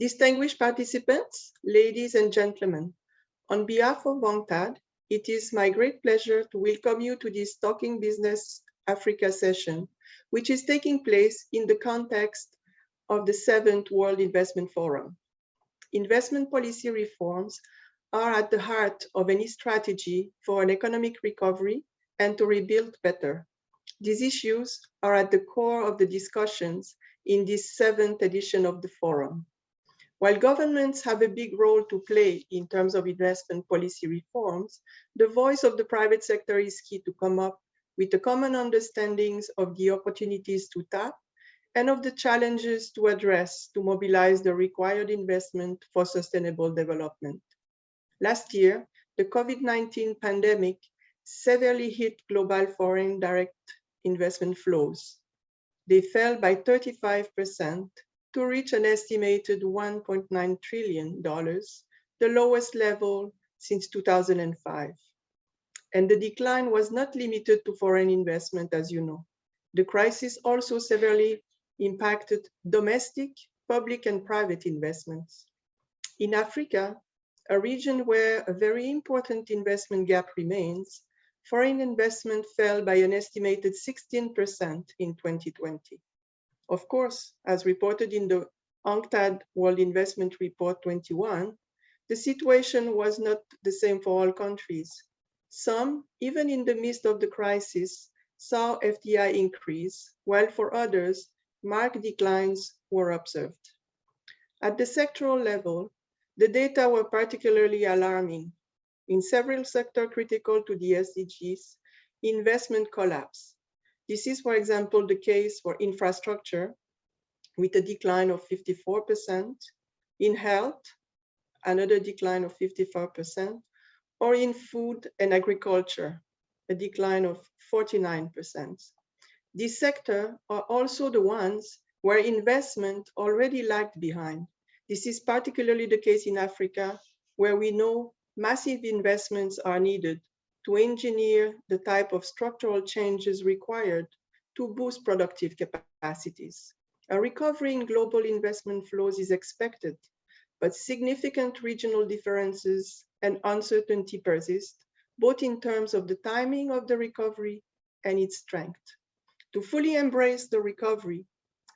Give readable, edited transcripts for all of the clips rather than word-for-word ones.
Distinguished participants, ladies and gentlemen, on behalf of UNCTAD, it is my great pleasure to welcome you to this Talking Business Africa session, which is taking place in the context of the 7th World Investment Forum. Investment policy reforms are at the heart of any strategy for an economic recovery and to rebuild better. These issues are at the core of the discussions in this 7th edition of the forum. While governments have a big role to play in terms of investment policy reforms, the voice of the private sector is key to come up with the common understandings of the opportunities to tap and of the challenges to address to mobilize the required investment for sustainable development. Last year, the COVID-19 pandemic severely hit global foreign direct investment flows. They fell by 35% to reach an estimated $1.9 trillion, the lowest level since 2005. And the decline was not limited to foreign investment, as you know. The crisis also severely impacted domestic, public, and private investments. In Africa, a region where a very important investment gap remains, foreign investment fell by an estimated 16% in 2020. Of course, as reported in the UNCTAD World Investment Report 21, the situation was not the same for all countries. Some, even in the midst of the crisis, saw FDI increase, while for others, marked declines were observed. At the sectoral level, the data were particularly alarming. In several sectors critical to the SDGs, investment collapsed. This is, for example, the case for infrastructure, with a decline of 54%, in health, another decline of 54%, or in food and agriculture, a decline of 49%. These sectors are also the ones where investment already lagged behind. This is particularly the case in Africa, where we know massive investments are needed to engineer the type of structural changes required to boost productive capacities. A recovery in global investment flows is expected, but significant regional differences and uncertainty persist, both in terms of the timing of the recovery and its strength. To fully embrace the recovery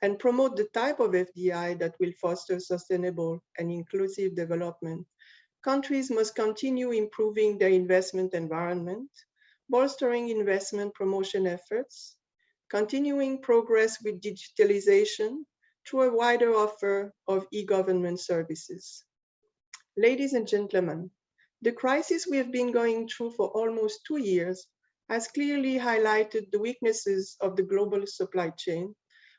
and promote the type of FDI that will foster sustainable and inclusive development, countries must continue improving their investment environment, bolstering investment promotion efforts, continuing progress with digitalization through a wider offer of e-government services. Ladies and gentlemen, the crisis we have been going through for almost 2 years has clearly highlighted the weaknesses of the global supply chain,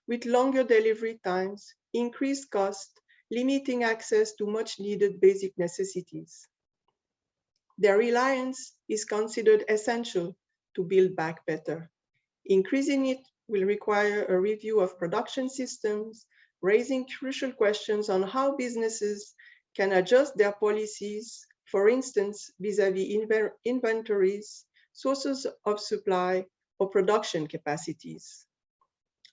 with longer delivery times, increased costs, limiting access to much needed basic necessities. Their reliance is considered essential to build back better. Increasing it will require a review of production systems, raising crucial questions on how businesses can adjust their policies, for instance, vis-à-vis inventories, sources of supply, or production capacities.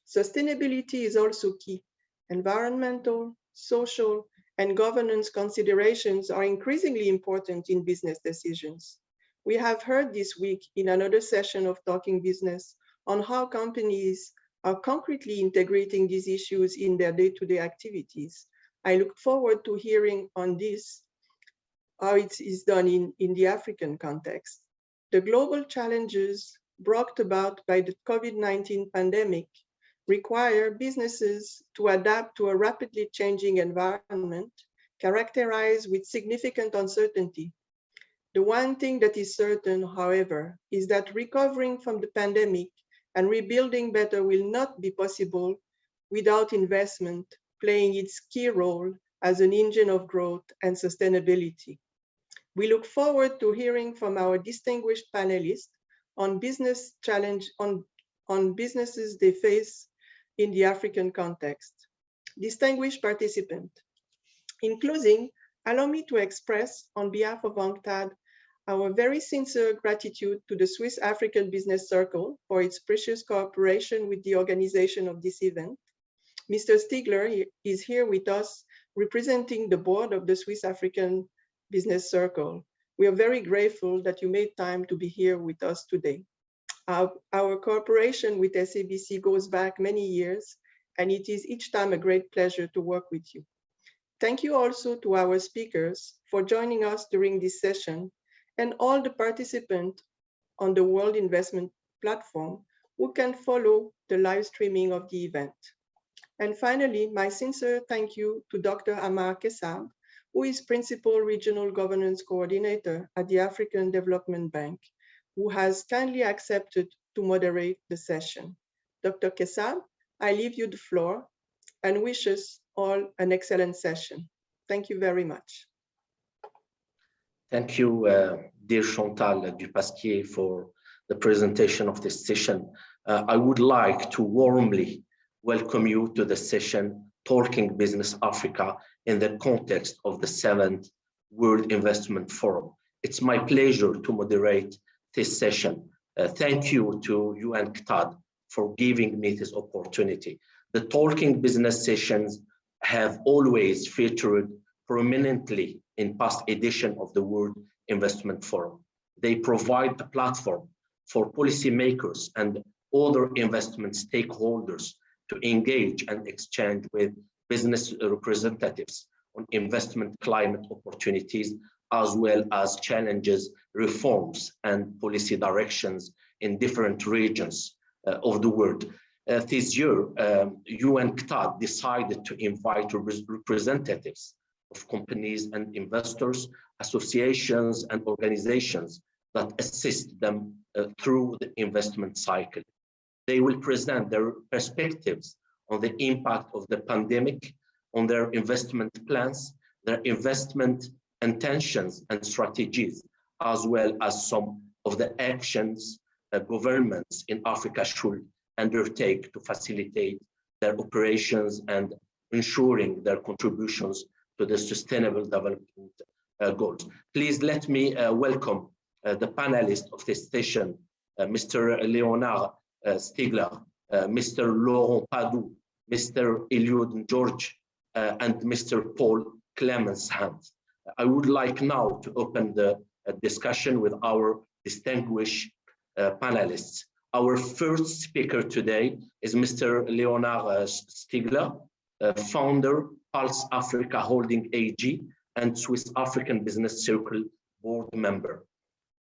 Sustainability is also key. Environmental, social, and governance considerations are increasingly important in business decisions. We have heard this week in another session of Talking Business on how companies are concretely integrating these issues in their day-to-day activities. I look forward to hearing on this, how it is done in the African context. The global challenges brought about by the COVID-19 pandemic require businesses to adapt to a rapidly changing environment characterized with significant uncertainty. The one thing that is certain, however, is that recovering from the pandemic and rebuilding better will not be possible without investment playing its key role as an engine of growth and sustainability. We look forward to hearing from our distinguished panelists on business challenge on businesses they face in the African context. Distinguished participant, in closing, allow me to express on behalf of UNCTAD our very sincere gratitude to the Swiss African Business Circle for its precious cooperation with the organization of this event. Mr. Stigler is here with us representing the board of the Swiss African Business Circle. We are very grateful that you made time to be here with us today. Our cooperation with SABC goes back many years, and it is each time a great pleasure to work with you. Thank you also to our speakers for joining us during this session and all the participants on the World Investment Platform who can follow the live streaming of the event. And finally, my sincere thank you to Dr. Amar Kessab, who is Principal Regional Governance Coordinator at the African Development Bank, who has kindly accepted to moderate the session. Dr. Kessab, I leave you the floor and wish us all an excellent session. Thank you very much. Thank you, dear Chantal Dupasquier, for the presentation of this session. I would like to warmly welcome you to the session Talking Business Africa in the context of the 7th World Investment Forum. It's my pleasure to moderate this session. Thank you to UNCTAD for giving me this opportunity. The Talking Business sessions have always featured prominently in past editions of the World Investment Forum. They provide a platform for policymakers and other investment stakeholders to engage and exchange with business representatives on investment climate opportunities, as well as challenges, reforms, and policy directions in different regions of the world. This year, UNCTAD decided to invite representatives of companies and investors, associations, and organizations that assist them through the investment cycle. They will present their perspectives on the impact of the pandemic on their investment plans, their investment intentions and strategies, as well as some of the actions governments in Africa should undertake to facilitate their operations and ensuring their contributions to the sustainable development goals. Please let me welcome the panelists of this session, Mr. Leonard Stigler, Mr. Laurent Padou, Mr. Eliud George, and Mr. Paul Clemens Hand. I would like now to open the discussion with our distinguished panelists. Our first speaker today is Mr. Leonard Stigler, founder, Pulse Africa Holding AG, and Swiss African Business Circle board member.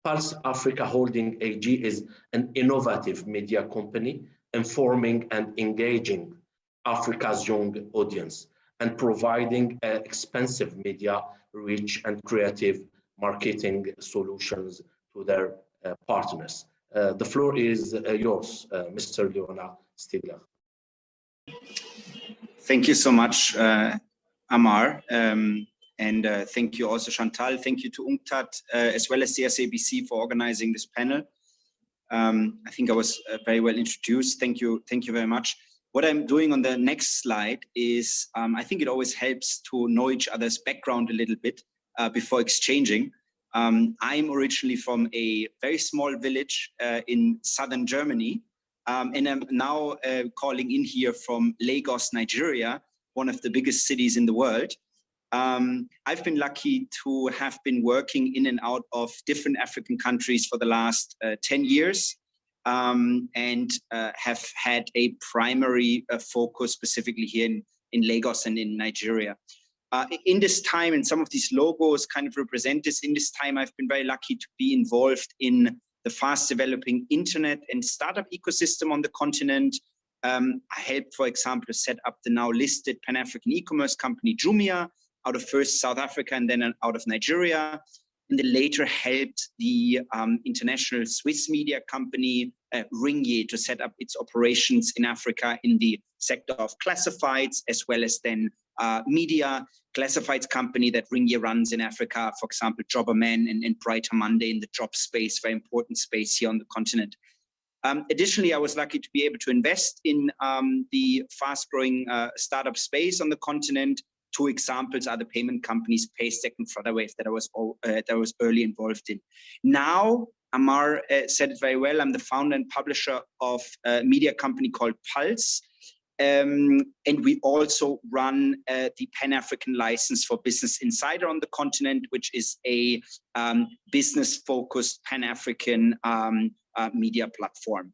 Pulse Africa Holding AG is an innovative media company informing and engaging Africa's young audience and providing expensive media reach and creative marketing solutions to their partners. The floor is yours, Mr. Leonard Stigler. Thank you so much, Amar. And thank you also, Chantal. Thank you to UNCTAD, as well as the SABC for organizing this panel. I think I was very well introduced. Thank you very much. What I'm doing on the next slide is, I think it always helps to know each other's background a little bit before exchanging. I'm originally from a very small village in southern Germany, and I'm now calling in here from Lagos, Nigeria, one of the biggest cities in the world. I've been lucky to have been working in and out of different African countries for the last 10 years and have had a primary focus specifically here in Lagos and in Nigeria. In this time, and some of these logos kind of represent this, in this time I've been very lucky to be involved in the fast developing internet and startup ecosystem on the continent. I helped, for example, to set up the now listed Pan-African e-commerce company Jumia, out of first South Africa and then out of Nigeria. And then later helped the international Swiss media company Ringier to set up its operations in Africa in the sector of classifieds, as well as then media classifieds company that Ringier runs in Africa, for example, Jobberman and Brighter Monday in the job space, very important space here on the continent. Additionally, I was lucky to be able to invest in the fast-growing startup space on the continent. Two examples are the payment companies Paystack and Flutterwave that I was early involved in. Now, Amar said it very well. I'm the founder and publisher of a media company called Pulse. And we also run the Pan-African license for Business Insider on the continent, which is a business-focused Pan-African media platform.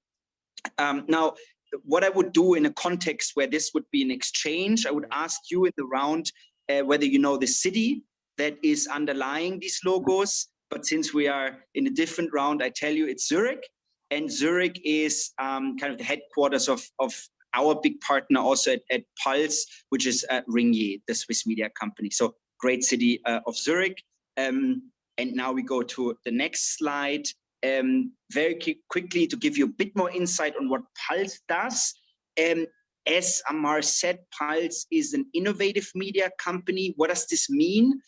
Now, what I would do in a context where this would be an exchange, I would ask you in the round whether you know the city that is underlying these logos. But since we are in a different round, I tell you it's Zurich. And Zurich is kind of the headquarters of our big partner also at Pulse, which is Ringier, the Swiss media company. So great city of Zurich. And now we go to the next slide. Very quickly to give you a bit more insight on what Pulse does. As Amar said, Pulse is an innovative media company. What does this mean?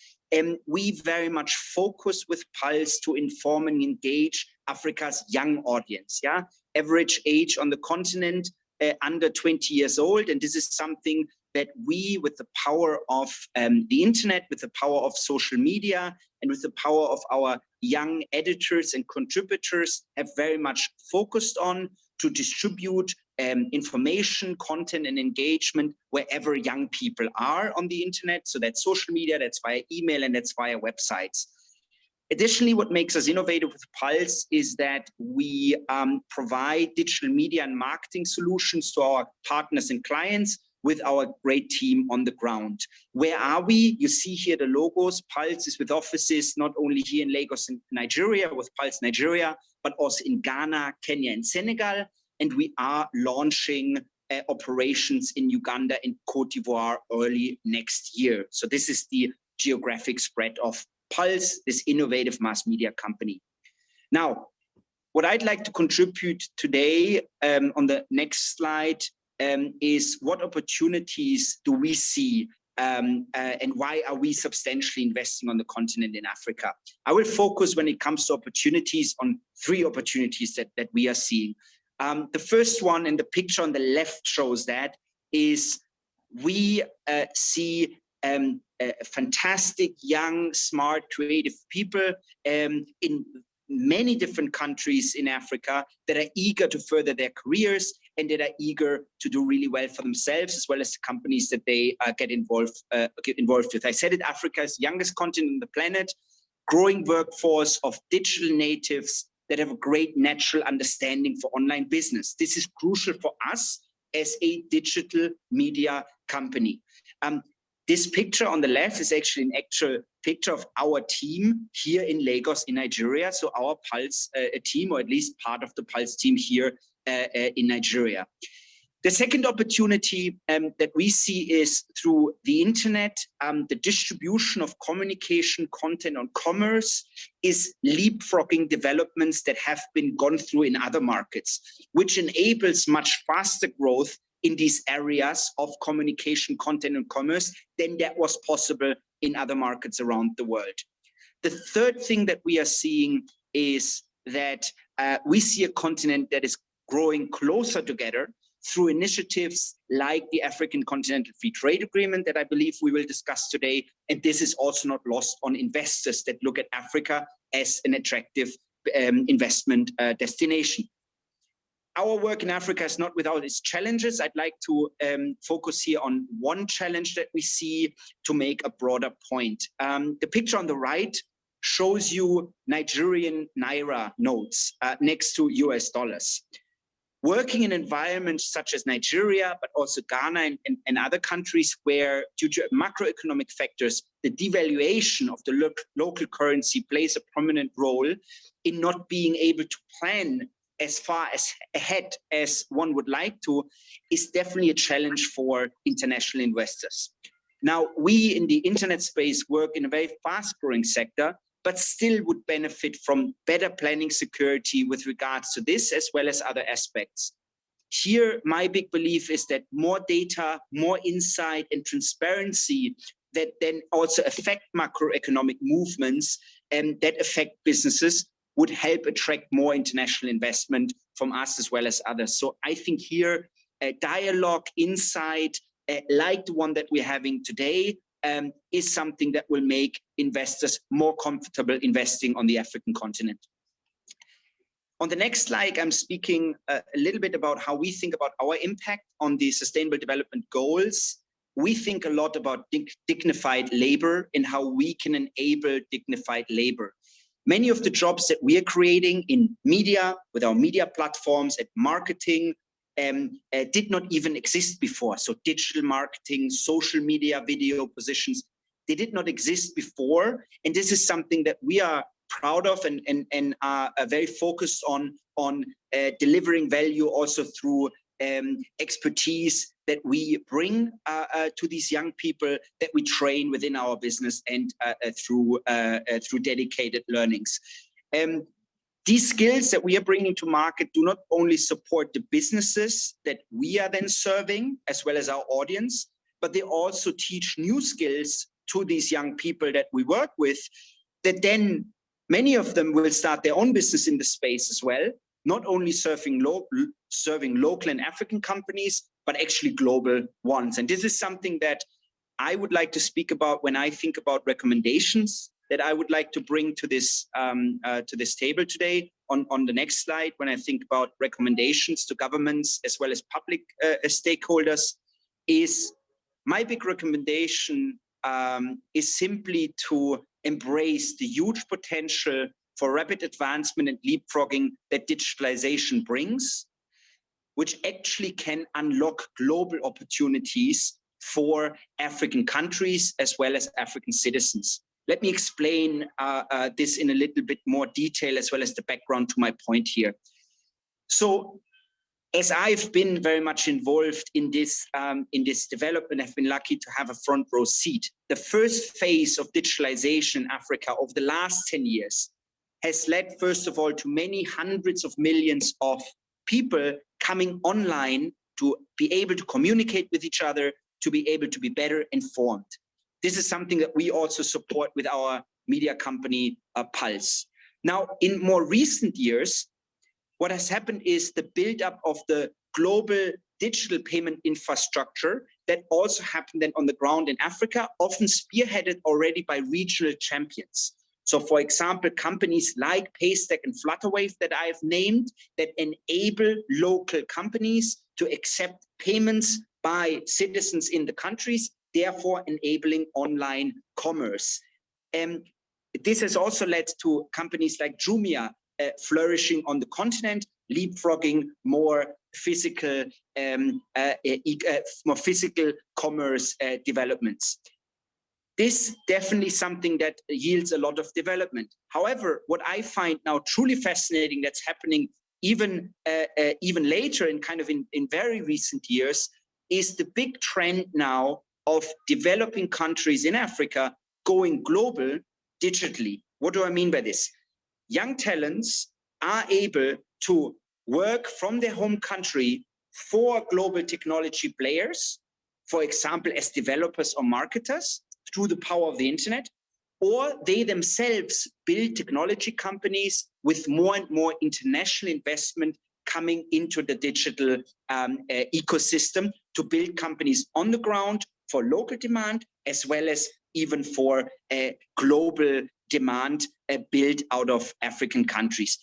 We very much focus with Pulse to inform and engage Africa's young audience. Yeah, average age on the continent under 20 years old, and this is something that we, with the power of the internet, with the power of social media, and with the power of our young editors and contributors, have very much focused on to distribute information, content, and engagement wherever young people are on the internet. So that's social media, that's via email, and that's via websites. Additionally, what makes us innovative with Pulse is that we provide digital media and marketing solutions to our partners and clients with our great team on the ground. Where are we? You see here the logos. Pulse is with offices not only here in Lagos and Nigeria, with Pulse Nigeria, but also in Ghana, Kenya, and Senegal. And we are launching operations in Uganda and Cote d'Ivoire early next year. So this is the geographic spread of Pulse, this innovative mass media company. Now, what I'd like to contribute today on the next slide is what opportunities do we see and why are we substantially investing on the continent in Africa? I will focus when it comes to opportunities on 3 opportunities that we are seeing. The first one, and the picture on the left shows that, is we see fantastic, young, smart, creative people in many different countries in Africa that are eager to further their careers and that are eager to do really well for themselves, as well as the companies that they get involved with. I said it, Africa is the youngest continent on the planet, growing workforce of digital natives that have a great natural understanding for online business. This is crucial for us as a digital media company. This picture on the left is actually an actual picture of our team here in Lagos in Nigeria. So our Pulse team, or at least part of the Pulse team here in Nigeria. The second opportunity that we see is through the internet. The distribution of communication, content on commerce is leapfrogging developments that have been gone through in other markets, which enables much faster growth in these areas of communication, content, and commerce than that was possible in other markets around the world. The third thing that we are seeing is that we see a continent that is growing closer together through initiatives like the African Continental Free Trade Agreement that I believe we will discuss today. And this is also not lost on investors that look at Africa as an attractive investment destination. Our work in Africa is not without its challenges. I'd like to focus here on one challenge that we see to make a broader point. The picture on the right shows you Nigerian Naira notes next to US dollars. Working in environments such as Nigeria, but also Ghana and other countries where, due to macroeconomic factors, the devaluation of the local currency plays a prominent role in not being able to plan as far ahead as one would like to, is definitely a challenge for international investors. Now, we in the internet space work in a very fast-growing sector, but still would benefit from better planning security with regards to this, as well as other aspects. Here, my big belief is that more data, more insight, and transparency that then also affect macroeconomic movements and that affect businesses would help attract more international investment from us as well as others. So I think here, a dialogue, insight, like the one that we're having today, is something that will make investors more comfortable investing on the African continent. On the next slide, I'm speaking a little bit about how we think about our impact on the Sustainable Development Goals. We think a lot about dignified labor and how we can enable dignified labor. Many of the jobs that we are creating in media, with our media platforms, at marketing, did not even exist before. So digital marketing, social media, video positions, they did not exist before. And this is something that we are proud of and are very focused on delivering value also through expertise that we bring to these young people, that we train within our business, and through dedicated learnings. These skills that we are bringing to market do not only support the businesses that we are then serving, as well as our audience, but they also teach new skills to these young people that we work with, that then many of them will start their own business in the space as well, not only serving local and African companies, but actually global ones. And this is something that I would like to speak about when I think about recommendations that I would like to bring to this table today. On the next slide, when I think about recommendations to governments as well as public stakeholders, is my big recommendation is simply to embrace the huge potential for rapid advancement and leapfrogging that digitalization brings, which actually can unlock global opportunities for African countries as well as African citizens. Let me explain this in a little bit more detail, as well as the background to my point here. So, as I've been very much involved in this development, I've been lucky to have a front row seat. The first phase of digitalization in Africa over the last 10 years has led, first of all, to many hundreds of millions of people coming online to be able to communicate with each other, to be able to be better informed. This is something that we also support with our media company, Pulse. Now, in more recent years, what has happened is the buildup of the global digital payment infrastructure that also happened then on the ground in Africa, often spearheaded already by regional champions. So, for example, companies like Paystack and Flutterwave that I have named, that enable local companies to accept payments by citizens in the countries, therefore enabling online commerce. This has also led to companies like Jumia flourishing on the continent, leapfrogging more physical commerce developments. This definitely something that yields a lot of development. However, what I find now truly fascinating that's happening even later and kind of in very recent years is the big trend now of developing countries in Africa going global digitally. What do I mean by this? Young talents are able to work from their home country for global technology players, for example, as developers or marketers through the power of the internet, or they themselves build technology companies with more and more international investment coming into the digital ecosystem to build companies on the ground for local demand, as well as even for global demand built out of African countries.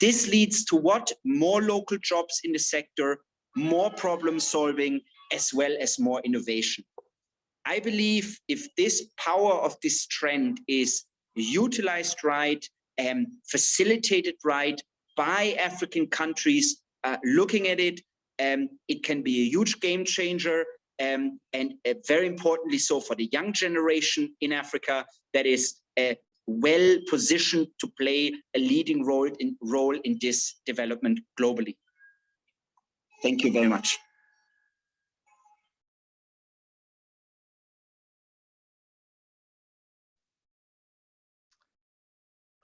This leads to what? More local jobs in the sector, more problem solving, as well as more innovation. I believe if this power of this trend is utilized right and facilitated right by African countries looking at it, it can be a huge game changer, and very importantly so for the young generation in Africa that is well positioned to play a leading role in this development globally. Thank you very much.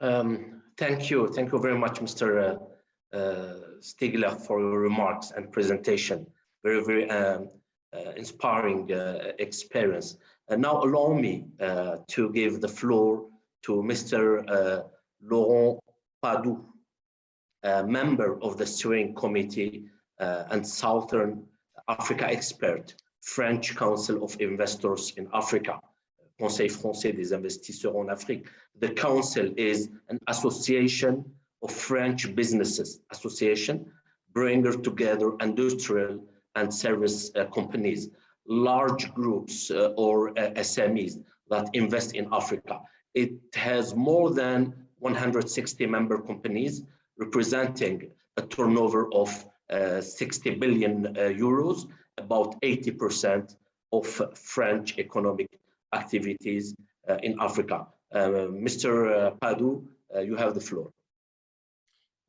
Thank you very much, Mr. Stigler, for your remarks and presentation. Very inspiring experience. And now allow me to give the floor to Mr. Laurent Padou, a member of the steering committee and Southern Africa expert, French Council of Investors in Africa, Conseil français des investisseurs en Afrique. The council is an association of French Businesses Association, bringing together industrial and service companies, large groups or SMEs that invest in Africa. It has more than 160 member companies representing a turnover of 60 billion euros, about 80% of French economic activities in Africa. Mr. Padou, you have the floor.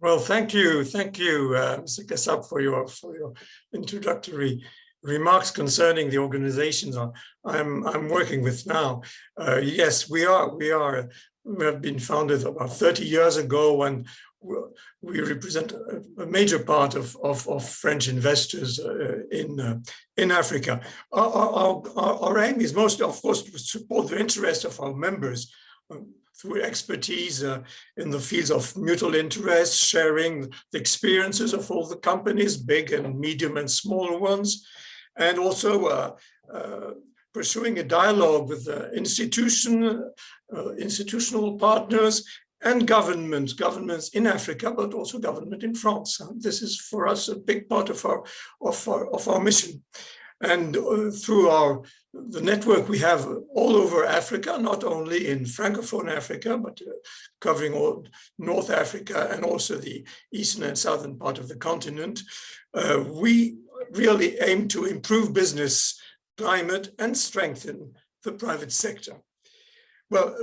Well, thank you, Mr. Kassab, for your introductory remarks concerning the organizations I'm working with now. Yes, we have been founded about 30 years ago, and we represent a major part of French investors in Africa. Our aim is mostly, of course, to support the interest of our members through expertise in the fields of mutual interest, sharing the experiences of all the companies, big and medium and smaller ones, and also pursuing a dialogue with institutional partners and governments in Africa, but also government in France. This is for us a big part of our mission. And through the network we have all over Africa, not only in Francophone Africa, but covering all North Africa and also the eastern and southern part of the continent, we really aim to improve business climate and strengthen the private sector. Well,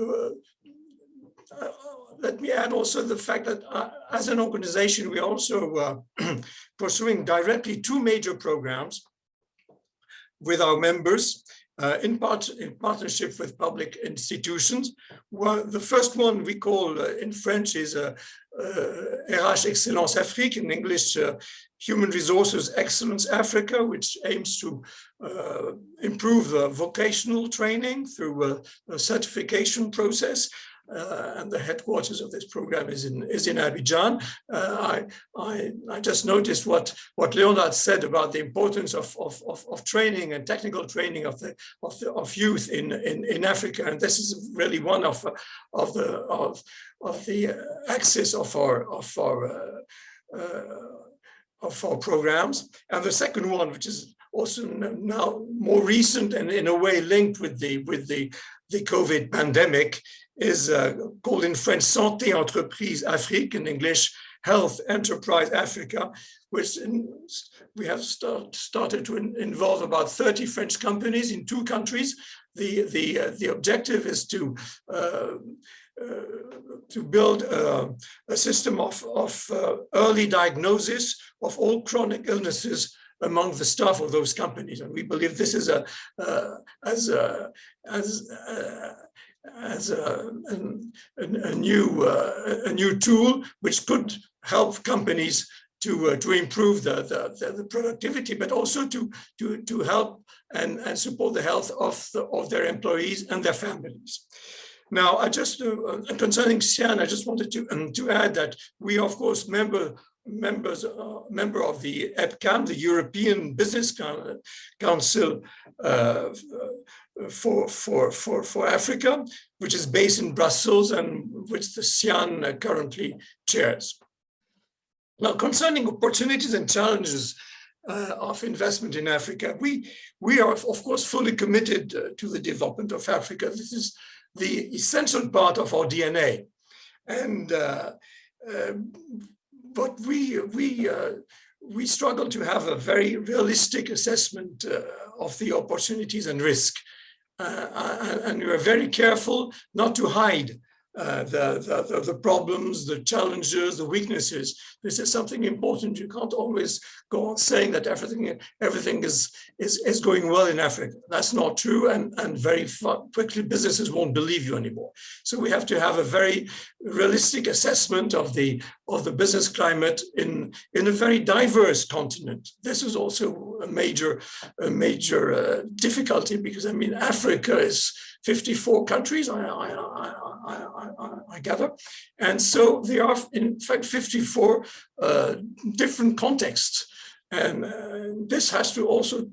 let me add also the fact that as an organization, we are also pursuing directly two major programs with our members in partnership with public institutions. Well, the first one we call in French is RH Excellence Afrique, in English Human Resources Excellence Africa, which aims to improve vocational training through a certification process. And the headquarters of this program is in Abidjan. I just noticed what Leonard said about the importance of training and technical training of youth in Africa, and this is really one of the axis of our programs. And the second one, which is also now more recent and in a way linked with the COVID pandemic, is called in French Santé Entreprise Afrique, in English Health Enterprise Africa, which we have started to involve about 30 French companies in 2 countries. The objective is to build a system of early diagnosis of all chronic illnesses among the staff of those companies, and we believe this is a new tool which could help companies to improve the productivity, but also to help and support the health of their employees and their families. Now, I just concerning CIAN, I just wanted to add that we are, of course, member of the EPCAM, the European Business Council for Africa, which is based in Brussels and which the CIAN currently chairs. Now, concerning opportunities and challenges of investment in Africa, we are, of course, fully committed to the development of Africa. This is the essential part of our DNA, and but we struggle to have a very realistic assessment of the opportunities and risk, and we are very careful not to hide the problems, the challenges, the weaknesses. This is something important. You can't always go on saying that everything is going well in Africa. That's not true, and very quickly businesses won't believe you anymore. So we have to have a very realistic assessment of the business climate in a very diverse continent. This is also a major difficulty, because I mean Africa is 54 countries, I gather. And so there are, in fact, 54 different contexts. And this has to also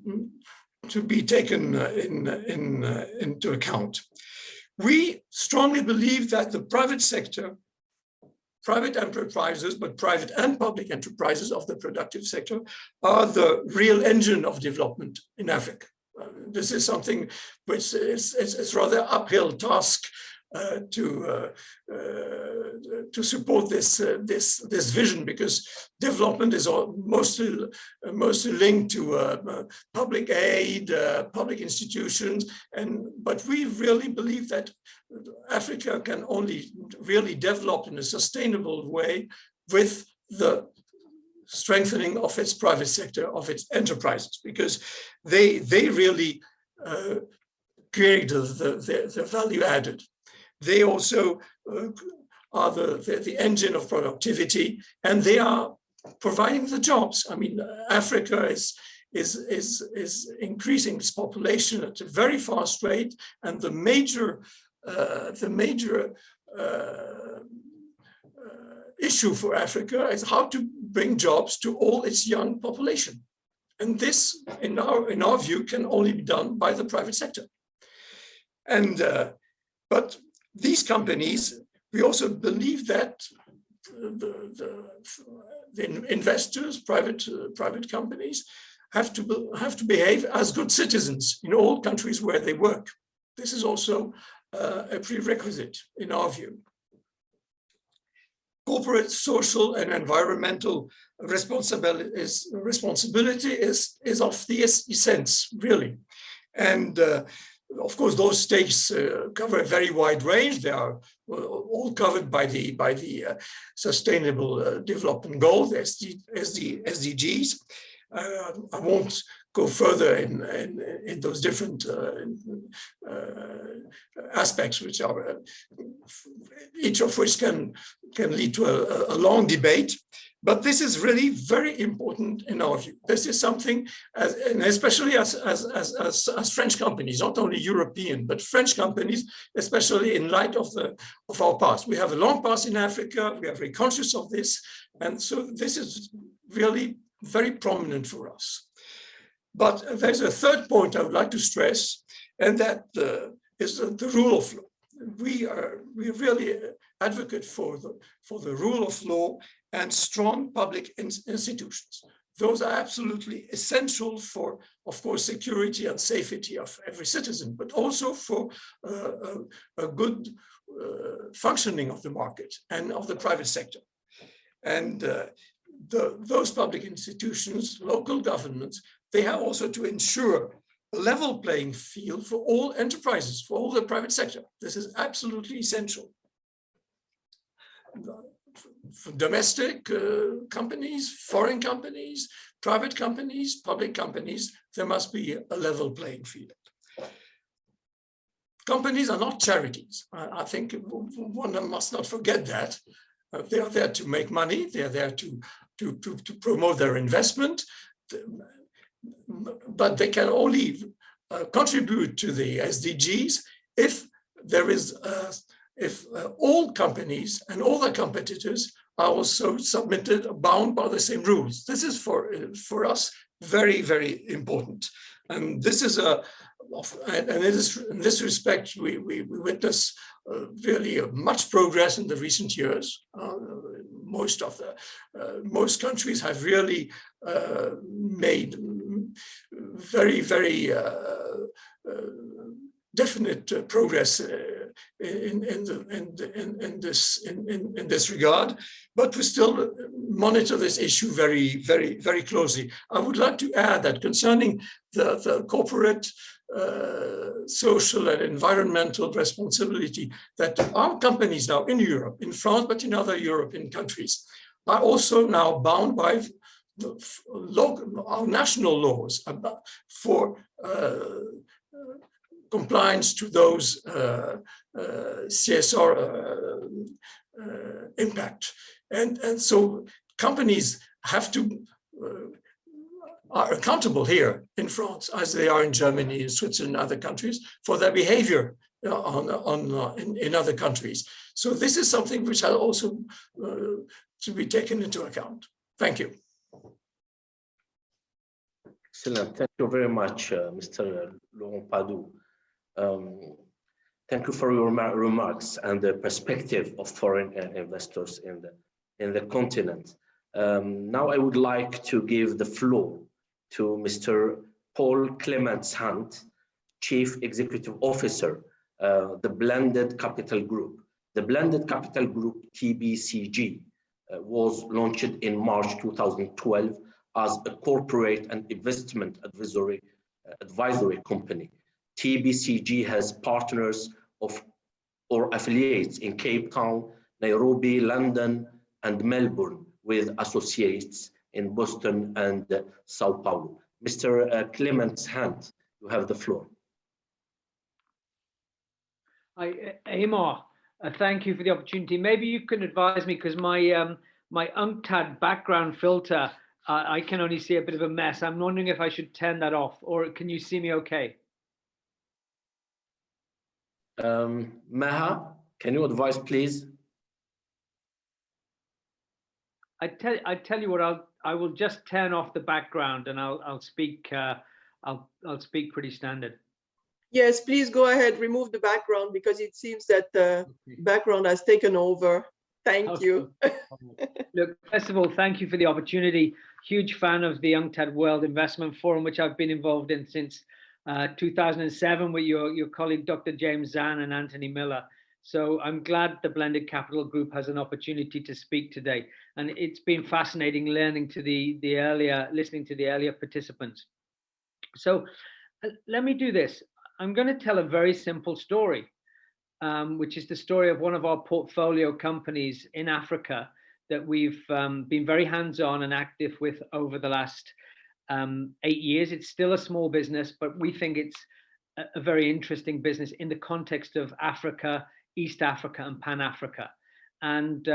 to be taken into account. We strongly believe that the private sector private enterprises, but private and public enterprises of the productive sector are the real engine of development in Africa. This is something which is rather uphill task to support this vision, because development is mostly linked to public aid, public institutions, but we really believe that Africa can only really develop in a sustainable way with the strengthening of its private sector, of its enterprises, because they really create the value added. They also are the engine of productivity, and they are providing the jobs. I mean, Africa is increasing its population at a very fast rate, and the major issue for Africa is how to bring jobs to all its young population. And this, in our view, can only be done by the private sector. And but these companies, we also believe that the investors, private companies, have to behave as good citizens in all countries where they work. This is also a prerequisite in our view. Corporate, social, and environmental responsibility is of the essence, really. And of course, those stakes cover a very wide range. They are all covered by the Sustainable Development Goals, the SDGs. I won't go further in those different aspects, which are each of which can lead to a long debate. But this is really very important in our view. This is something, and especially as French companies, not only European, but French companies, especially in light of our past. We have a long past in Africa. We are very conscious of this, and so this is really very prominent for us. But there's a third point I would like to stress, and that is the rule of law. We really advocate for the rule of law and strong public institutions. Those are absolutely essential for, of course, security and safety of every citizen, but also for a good functioning of the market and of the private sector. And those public institutions, local governments, they have also to ensure a level playing field for all enterprises, for all the private sector. This is absolutely essential. For domestic companies, foreign companies, private companies, public companies, there must be a level playing field. Companies are not charities. I think one must not forget that. They are there to make money. They are there to promote their investment, but they can only contribute to the SDGs if there is if all companies and all their competitors are also bound by the same rules. This is for us very, very important. And this is in this respect, we witness really much progress in the recent years. Most countries have really made very, very definite progress in this regard, but we still monitor this issue very, very, very closely. I would like to add that concerning the corporate social and environmental responsibility, that our companies now in Europe, in France, but in other European countries, are also now bound by our national laws for compliance to those CSR impact. And so companies have to are accountable here in France, as they are in Germany, in Switzerland, and other countries, for their behavior in other countries. So this is something which has also to be taken into account. Thank you. Excellent. Thank you very much, Mr. Laurent Padou. Thank you for your remarks and the perspective of foreign investors in the continent. Now I would like to give the floor to Mr. Paul Clements Hunt, Chief Executive Officer, the Blended Capital Group. The Blended Capital Group, TBCG, was launched in March 2012 as a corporate and investment advisory company. TBCG has partners or affiliates in Cape Town, Nairobi, London, and Melbourne, with associates in Boston and Sao Paulo. Mr. Clements Hunt, you have the floor. Hi, Amar. Thank you for the opportunity. Maybe you can advise me, because my my UNCTAD background filter, I can only see a bit of a mess. I'm wondering if I should turn that off, or can you see me okay? Maha, can you advise, please? I tell you what, I will just turn off the background, and I'll speak speak pretty standard. Yes, please go ahead, remove the background, because it seems that the background has taken over. Thank you. Look, first of all, thank you for the opportunity. Huge fan of the UNCTAD World Investment Forum, which I've been involved in since 2007 with your colleague, Dr. James Zan and Anthony Miller. So I'm glad the Blended Capital Group has an opportunity to speak today. And it's been fascinating listening to the earlier participants. So let me do this. I'm going to tell a very simple story, which is the story of one of our portfolio companies in Africa that we've been very hands-on and active with over the last 8 years. It's still a small business, but we think it's a very interesting business in the context of Africa, East Africa, and Pan-Africa. And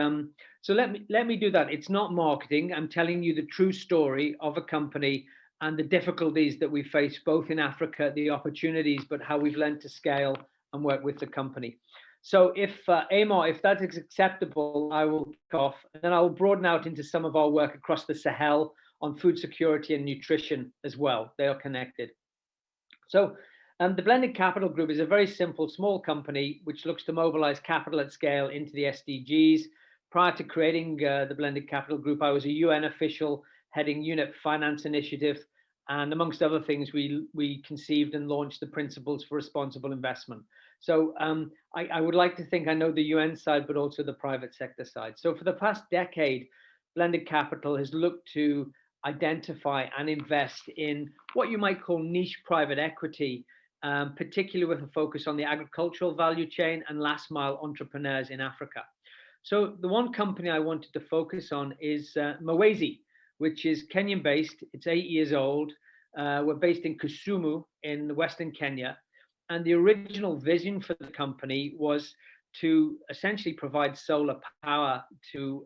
so let me do that. It's not marketing. I'm telling you the true story of a company and the difficulties that we face both in Africa, the opportunities, but how we've learned to scale and work with the company. So if Amar, if that is acceptable, I will kick off, and then I will broaden out into some of our work across the Sahel on food security and nutrition as well. They are connected. So the Blended Capital Group is a very simple, small company which looks to mobilize capital at scale into the SDGs. Prior to creating the Blended Capital Group, I was a UN official heading Unit Finance Initiative, and amongst other things, we conceived and launched the Principles for Responsible Investment. So I would like to think I know the UN side, but also the private sector side. So for the past decade, Blended Capital has looked to identify and invest in what you might call niche private equity, particularly with a focus on the agricultural value chain and last mile entrepreneurs in Africa. So the one company I wanted to focus on is Muwesi, which is Kenyan based. It's 8 years old. We're based in Kisumu in Western Kenya. And the original vision for the company was to essentially provide solar power to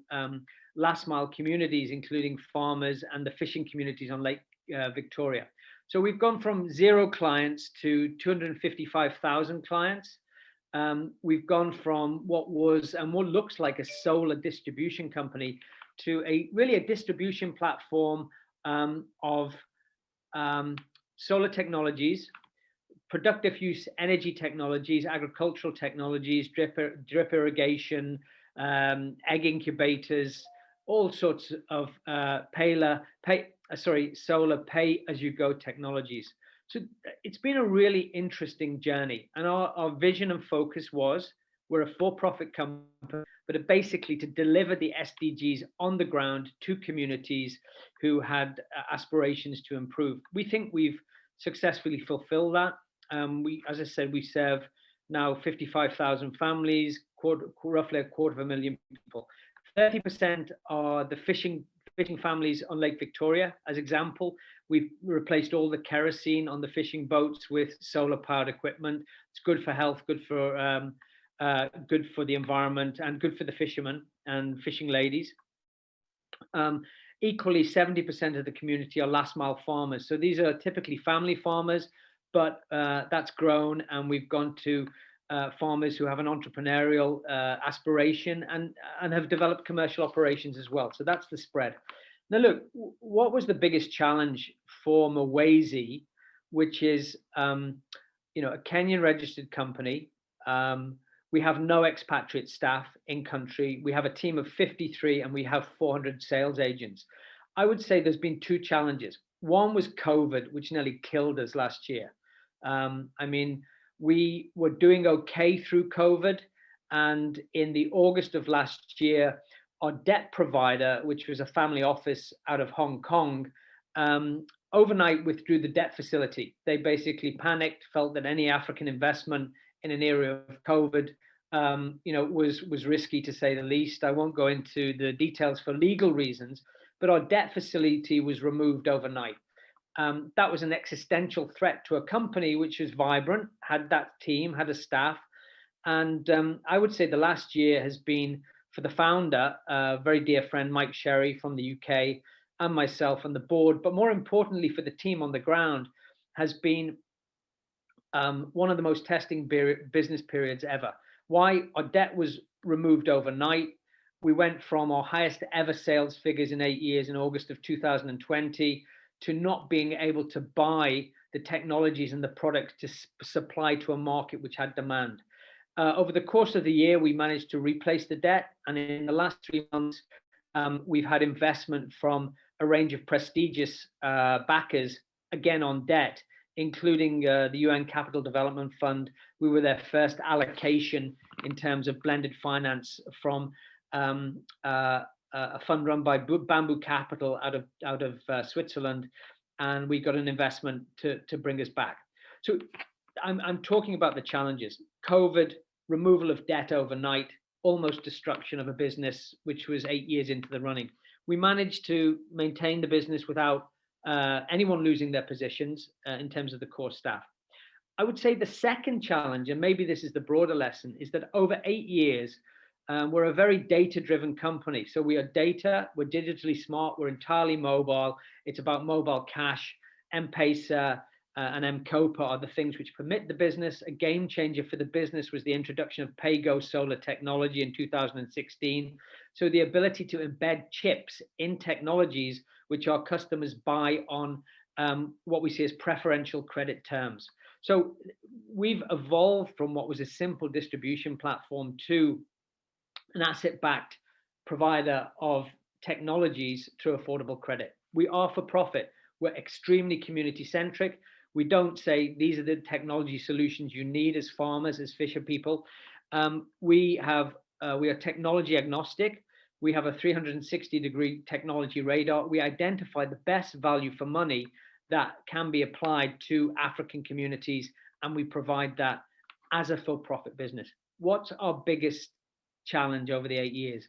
last mile communities, including farmers and the fishing communities on Lake Victoria. So we've gone from 0 clients to 255,000 clients. We've gone from what was and what looks like a solar distribution company to really a distribution platform of solar technologies, productive use energy technologies, agricultural technologies, drip irrigation, egg incubators, all sorts of solar pay-as-you-go technologies. So it's been a really interesting journey. And our vision and focus was, we're a for-profit company, but basically to deliver the SDGs on the ground to communities who had aspirations to improve. We think we've successfully fulfilled that. As I said, we serve now 55,000 families, roughly 250,000 people. 30% are the fishing families on Lake Victoria. As example, we've replaced all the kerosene on the fishing boats with solar powered equipment. It's good for health, good for the environment, and good for the fishermen and fishing ladies. Equally, 70% of the community are last mile farmers. So these are typically family farmers, but that's grown, and we've gone to farmers who have an entrepreneurial aspiration and have developed commercial operations as well. So that's the spread. Now, look, what was the biggest challenge for Muwesi, which is a Kenyan registered company, We have no expatriate staff in country. We have a team of 53 and we have 400 sales agents. I would say there's been two challenges. One was COVID, which nearly killed us last year. I mean, we were doing okay through COVID. And in the August of last year, our debt provider, which was a family office out of Hong Kong, overnight withdrew the debt facility. They basically panicked, felt that any African investment in an area of COVID, was risky to say the least. I won't go into the details for legal reasons, but our debt facility was removed overnight. That was an existential threat to a company which was vibrant, had that team, had a staff. And I would say the last year has been, for the founder, a very dear friend, Mike Sherry from the UK, and myself and the board, but more importantly for the team on the ground, has been one of the most testing business periods ever. Why? Our debt was removed overnight. We went from our highest ever sales figures in 8 years in August of 2020 to not being able to buy the technologies and the products to supply to a market which had demand. Over the course of the year, we managed to replace the debt. And in the last 3 months, we've had investment from a range of prestigious backers, again on debt, including the UN Capital Development Fund. We were their first allocation in terms of blended finance from a fund run by Bamboo Capital out of Switzerland, and we got an investment to bring us back. So I'm talking about the challenges: COVID, removal of debt overnight, almost destruction of a business which was 8 years into the running. We managed to maintain the business without anyone losing their positions in terms of the core staff. I would say the second challenge, and maybe this is the broader lesson, is that over 8 years, we're a very data-driven company. So we are data, we're digitally smart, we're entirely mobile. It's about mobile cash. M-Pesa and M-Copa are the things which permit the business. A game changer for the business was the introduction of PayGo solar technology in 2016. So the ability to embed chips in technologies which our customers buy on what we see as preferential credit terms. So we've evolved from what was a simple distribution platform to an asset-backed provider of technologies through affordable credit. We are for profit. We're extremely community-centric. We don't say these are the technology solutions you need as farmers, as fisher people. We are technology agnostic. We have a 360-degree technology radar. We identify the best value for money that can be applied to African communities, and we provide that as a for-profit business. What's our biggest challenge over the 8 years?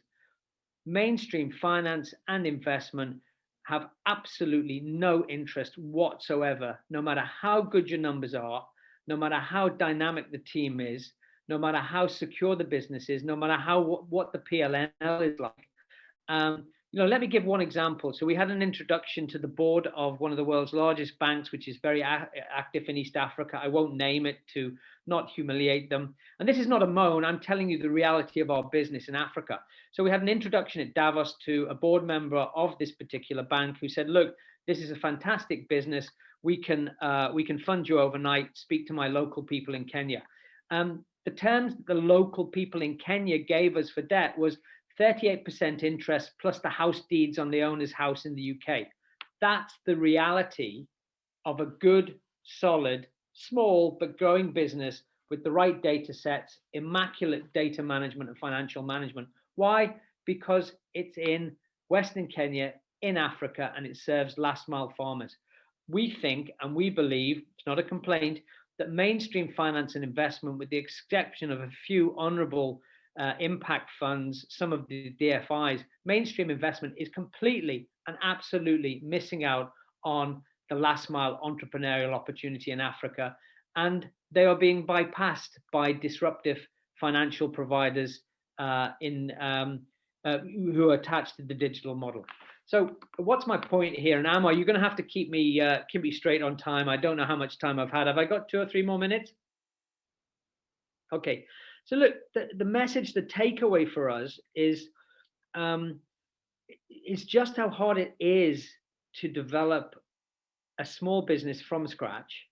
Mainstream finance and investment have absolutely no interest whatsoever, no matter how good your numbers are, no matter how dynamic the team is, no matter how secure the business is, no matter what the P&L is like. Let me give one example. So we had an introduction to the board of one of the world's largest banks, which is very active in East Africa. I won't name it to not humiliate them. And this is not a moan. I'm telling you the reality of our business in Africa. So we had an introduction at Davos to a board member of this particular bank who said, look, this is a fantastic business. We can fund you overnight. Speak to my local people in Kenya. The terms the local people in Kenya gave us for debt was 38% interest plus the house deeds on the owner's house in the UK. That's the reality of a good, solid, small but growing business with the right data sets, immaculate data management and financial management. Why? Because it's in Western Kenya, in Africa, and it serves last mile farmers. We think and we believe, it's not a complaint, that mainstream finance and investment, with the exception of a few honorable impact funds, some of the DFIs, mainstream investment is completely and absolutely missing out on the last mile entrepreneurial opportunity in Africa. And they are being bypassed by disruptive financial providers who are attached to the digital model. So what's my point here? And Amar, you're going to have to keep me straight on time. I don't know how much time I've had. Have I got 2 or 3 more minutes? Okay. So look, the message, the takeaway for us is just how hard it is to develop a small business from scratch.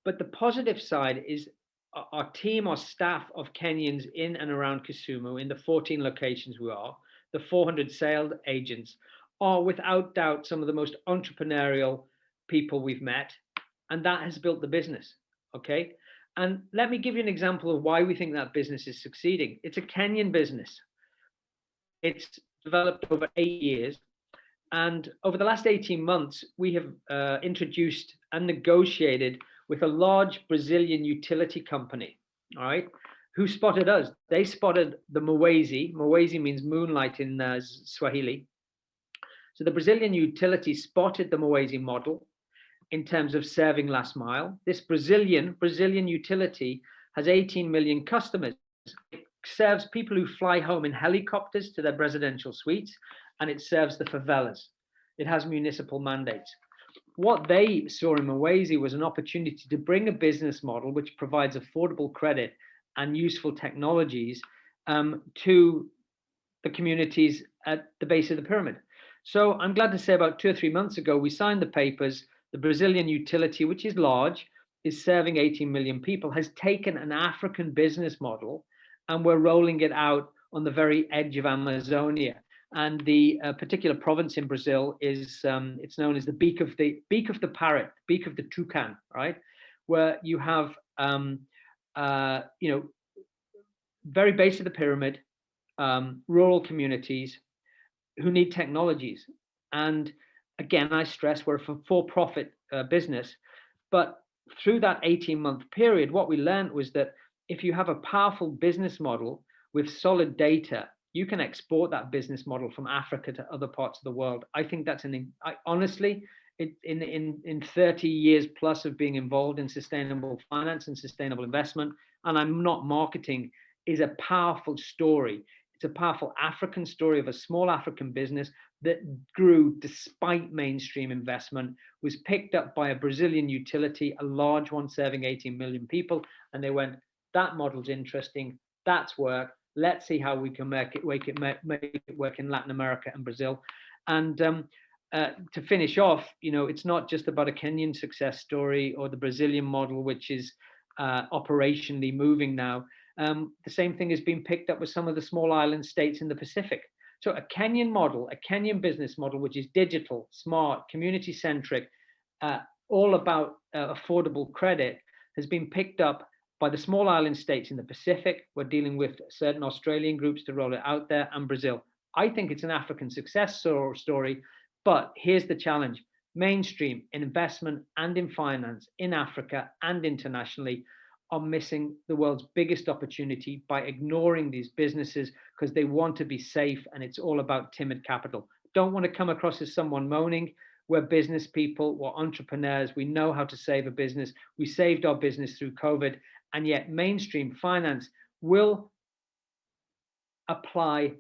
But the positive side is our team, our staff of Kenyans in and around Kisumu, in the 14 locations we are, the 400 sales agents, are without doubt some of the most entrepreneurial people we've met, and that has built the business, okay? And let me give you an example of why we think that business is succeeding. It's a Kenyan business. It's developed over 8 years. And over the last 18 months, we have introduced and negotiated with a large Brazilian utility company, all right, who spotted us. They spotted the Muwesi. Muwesi means moonlight in Swahili. So the Brazilian utility spotted the Muwesi model in terms of serving last mile. This Brazilian utility has 18 million customers. It serves people who fly home in helicopters to their residential suites, and it serves the favelas. It has municipal mandates. What they saw in Muwesi was an opportunity to bring a business model which provides affordable credit and useful technologies to the communities at the base of the pyramid. So I'm glad to say about 2 or 3 months ago, we signed the papers. The Brazilian utility, which is large, is serving 18 million people, has taken an African business model, and we're rolling it out on the very edge of Amazonia. And the particular province in Brazil is, it's known as the beak of the parrot, beak of the toucan, right? Where you have, you know, very base of the pyramid, rural communities who need technologies. And again, I stress we're a for-profit business, but through that 18-month period, what we learned was that if you have a powerful business model with solid data, you can export that business model from Africa to other parts of the world. I think that's honestly, in 30 years plus of being involved in sustainable finance and sustainable investment, and I'm not marketing, is a powerful story. It's a powerful African story of a small African business that grew despite mainstream investment, was picked up by a Brazilian utility, a large one serving 18 million people. And they went, that model's interesting, that's work. Let's see how we can make it work in Latin America and Brazil. And to finish off, you know, it's not just about a Kenyan success story or the Brazilian model, which is operationally moving now. The same thing has been picked up with some of the small island states in the Pacific. So a Kenyan model, a Kenyan business model, which is digital, smart, community-centric, all about affordable credit, has been picked up by the small island states in the Pacific. We're dealing with certain Australian groups to roll it out there, and Brazil. I think it's an African success story, but here's the challenge. Mainstream in investment and in finance in Africa and internationally are missing the world's biggest opportunity by ignoring these businesses because they want to be safe, and it's all about timid capital. Don't want to come across as someone moaning. We're business people, we're entrepreneurs, we know how to save a business. We saved our business through COVID, and yet mainstream finance will apply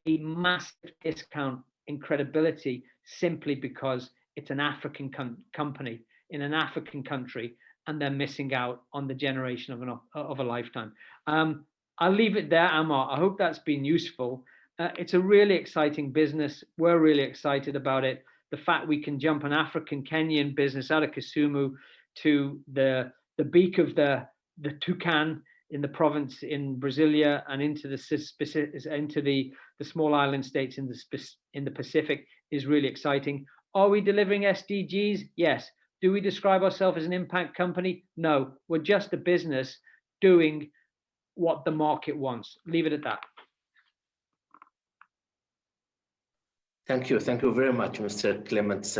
a massive discount in credibility simply because it's an African company in an African country, and they're missing out on the generation of a lifetime. I'll leave it there, Amar. I hope that's been useful. It's a really exciting business. We're really excited about it. The fact we can jump an African Kenyan business out of Kisumu to the beak of the toucan in the province in Brasilia and into the small island states in the Pacific is really exciting. Are we delivering SDGs? Yes. Do we describe ourselves as an impact company? No, we're just a business doing what the market wants. Leave it at that. Thank you very much, Mr. Clements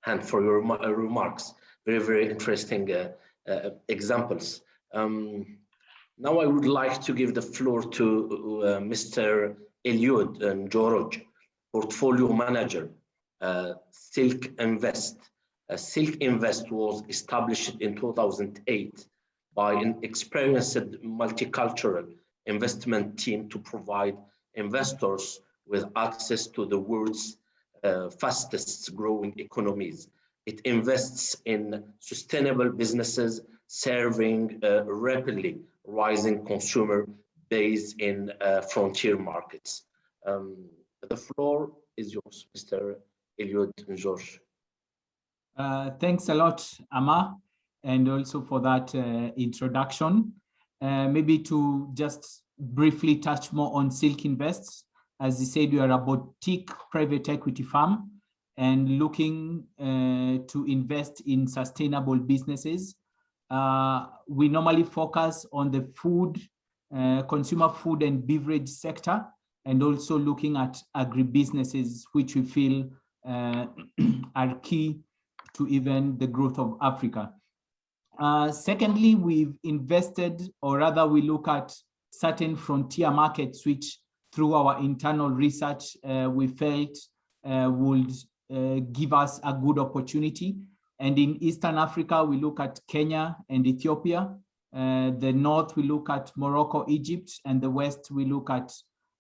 Hand, for your remarks. Very interesting examples. Now I would like to give the floor to Mr. Eliud George, Portfolio Manager, Silk Invest. Silk Invest was established in 2008 by an experienced multicultural investment team to provide investors with access to the world's fastest growing economies. It invests in sustainable businesses serving rapidly rising consumer base in frontier markets. The floor is yours, Mr. Eliud George. Thanks a lot, Amar, and also for that introduction. Maybe to just briefly touch more on Silk Invests. As you said, we are a boutique private equity firm and looking to invest in sustainable businesses. We normally focus on the food, consumer food and beverage sector, and also looking at agribusinesses, which we feel are key to even the growth of Africa. Secondly, we've invested, or rather we look at certain frontier markets, which through our internal research, we felt would give us a good opportunity. And in Eastern Africa, we look at Kenya and Ethiopia. The North, we look at Morocco, Egypt, and the West, we look at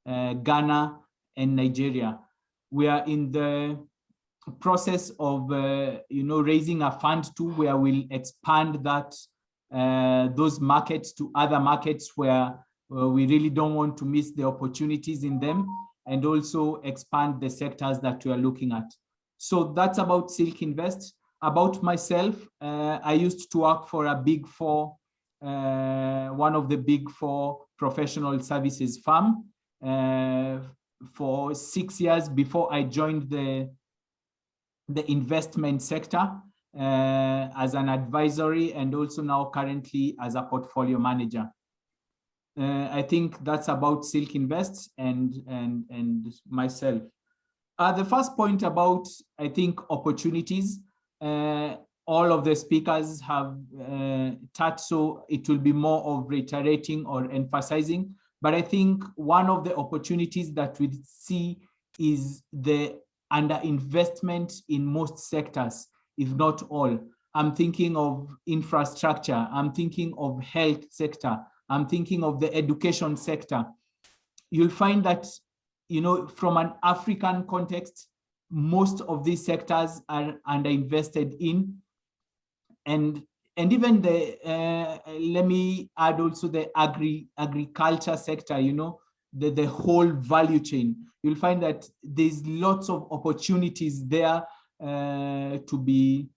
Ghana and Nigeria. We are in the process of raising a fund too, where we'll expand that those markets to other markets where we really don't want to miss the opportunities in them, and also expand the sectors that we are looking at. So that's about Silk Invest. About myself, I used to work for a Big Four, one of the Big Four professional services firm for 6 years before I joined the investment sector as an advisory, and also now currently as a portfolio manager. I think that's about Silk Invest and myself. The first point about, I think, opportunities, all of the speakers have touched, so it will be more of reiterating or emphasizing. But I think one of the opportunities that we see is the underinvestment in most sectors, if not all. I'm thinking of infrastructure, I'm thinking of health sector, I'm thinking of the education sector. You'll find that, from an African context, most of these sectors are underinvested in. And even the, let me add also the agriculture sector, the whole value chain. You'll find that there's lots of opportunities there to be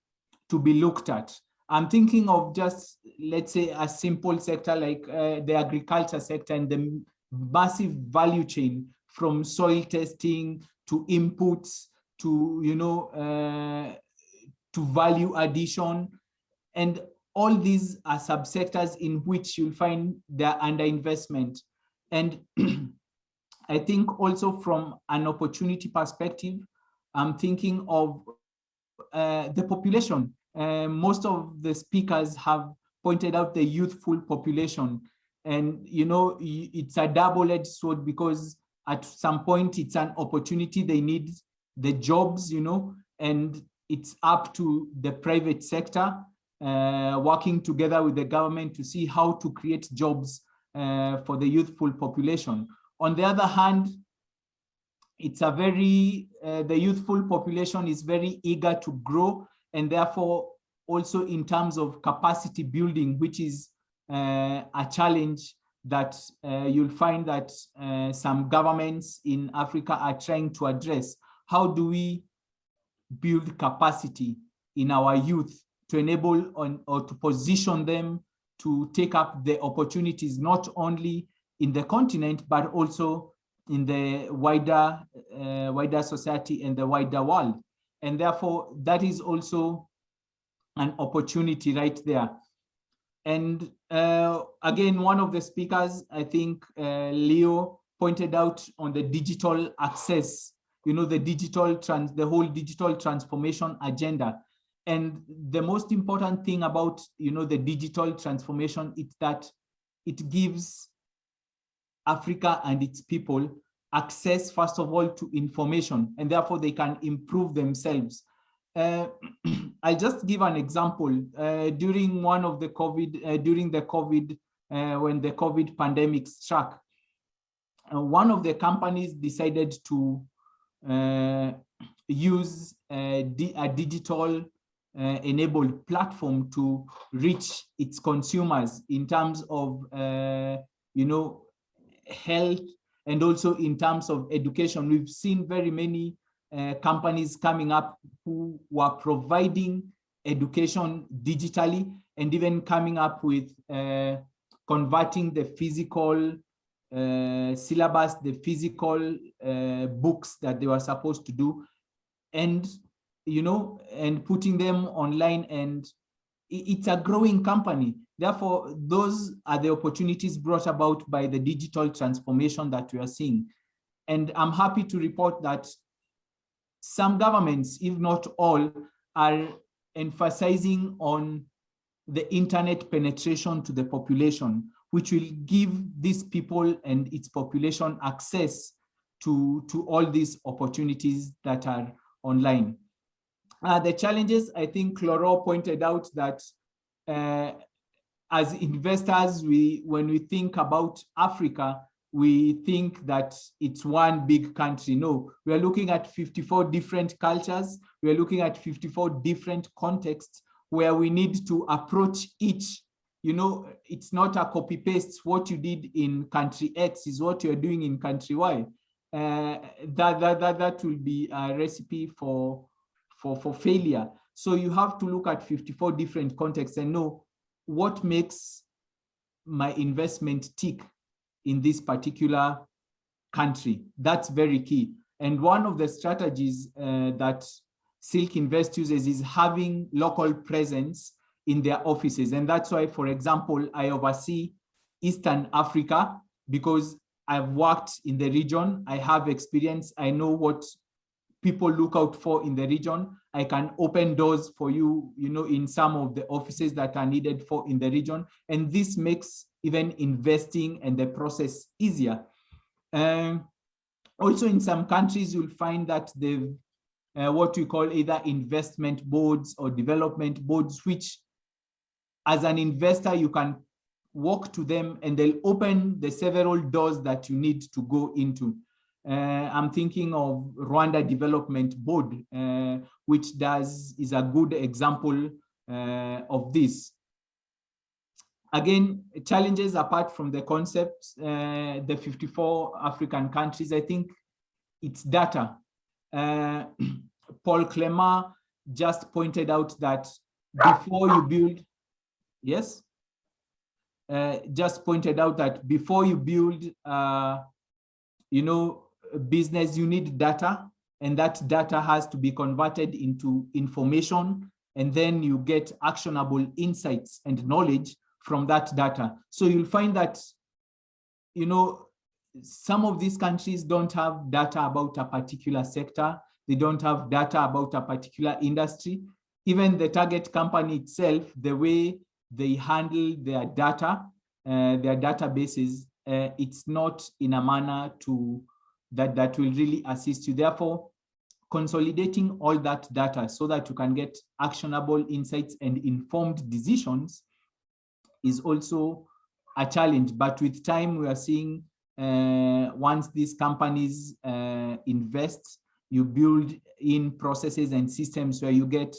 looked at. I'm thinking of just, let's say, a simple sector like the agriculture sector and the massive value chain, from soil testing to inputs to, to value addition. And all these are subsectors in which you'll find their underinvestment. And I think also from an opportunity perspective, I'm thinking of the population. Most of the speakers have pointed out the youthful population. And, it's a double-edged sword, because at some point it's an opportunity, they need the jobs, and it's up to the private sector working together with the government to see how to create jobs for the youthful population. On the other hand, it's a very, the youthful population is very eager to grow, and therefore also in terms of capacity building, which is a challenge that you'll find that some governments in Africa are trying to address. How do we build capacity in our youth to enable or to position them to take up the opportunities, not only in the continent, but also in the wider society and the wider world. And therefore, that is also an opportunity right there. And again, one of the speakers, I think Leo, pointed out on the digital access, the whole digital transformation agenda. And the most important thing about, the digital transformation is that it gives Africa and its people access, first of all, to information, and therefore they can improve themselves. I'll just give an example. During one of the when the COVID pandemic struck, one of the companies decided to use a digital enabled platform to reach its consumers in terms of, health, and also in terms of education. We've seen very many companies coming up who were providing education digitally, and even coming up with converting the physical syllabus, the physical books that they were supposed to do, and and putting them online. And it's a growing company. Therefore, those are the opportunities brought about by the digital transformation that we are seeing. And I'm happy to report that some governments, if not all, are emphasizing on the internet penetration to the population, which will give these people and its population access to all these opportunities that are online. The challenges, I think Cloro pointed out that as investors, when we think about Africa, we think that it's one big country. No, we are looking at 54 different cultures. We are looking at 54 different contexts where we need to approach each. It's not a copy paste. What you did in country X is what you're doing in country Y. That will be a recipe for failure. So you have to look at 54 different contexts and know what makes my investment tick in this particular country. That's very key. And one of the strategies that Silk Invest uses is having local presence in their offices. And that's why, for example, I oversee Eastern Africa, because I've worked in the region. I have experience. I know what people look out for in the region. I can open doors for you, in some of the offices that are needed for in the region. And this makes even investing and the process easier. Also, in some countries, you'll find that they've what we call either investment boards or development boards, which as an investor, you can walk to them and they'll open the several doors that you need to go into. I'm thinking of Rwanda Development Board, which is a good example of this. Again, challenges apart from the concepts, the 54 African countries, I think it's data. Paul Clément just pointed out that before you build, yes? Just pointed out that before you build, business, you need data, and that data has to be converted into information, and then you get actionable insights and knowledge from that data. So you'll find that, some of these countries don't have data about a particular sector. They don't have data about a particular industry. Even the target company itself, the way they handle their data, their databases, it's not in a manner that will really assist you. Therefore, consolidating all that data so that you can get actionable insights and informed decisions is also a challenge. But with time, we are seeing once these companies invest, you build in processes and systems where you get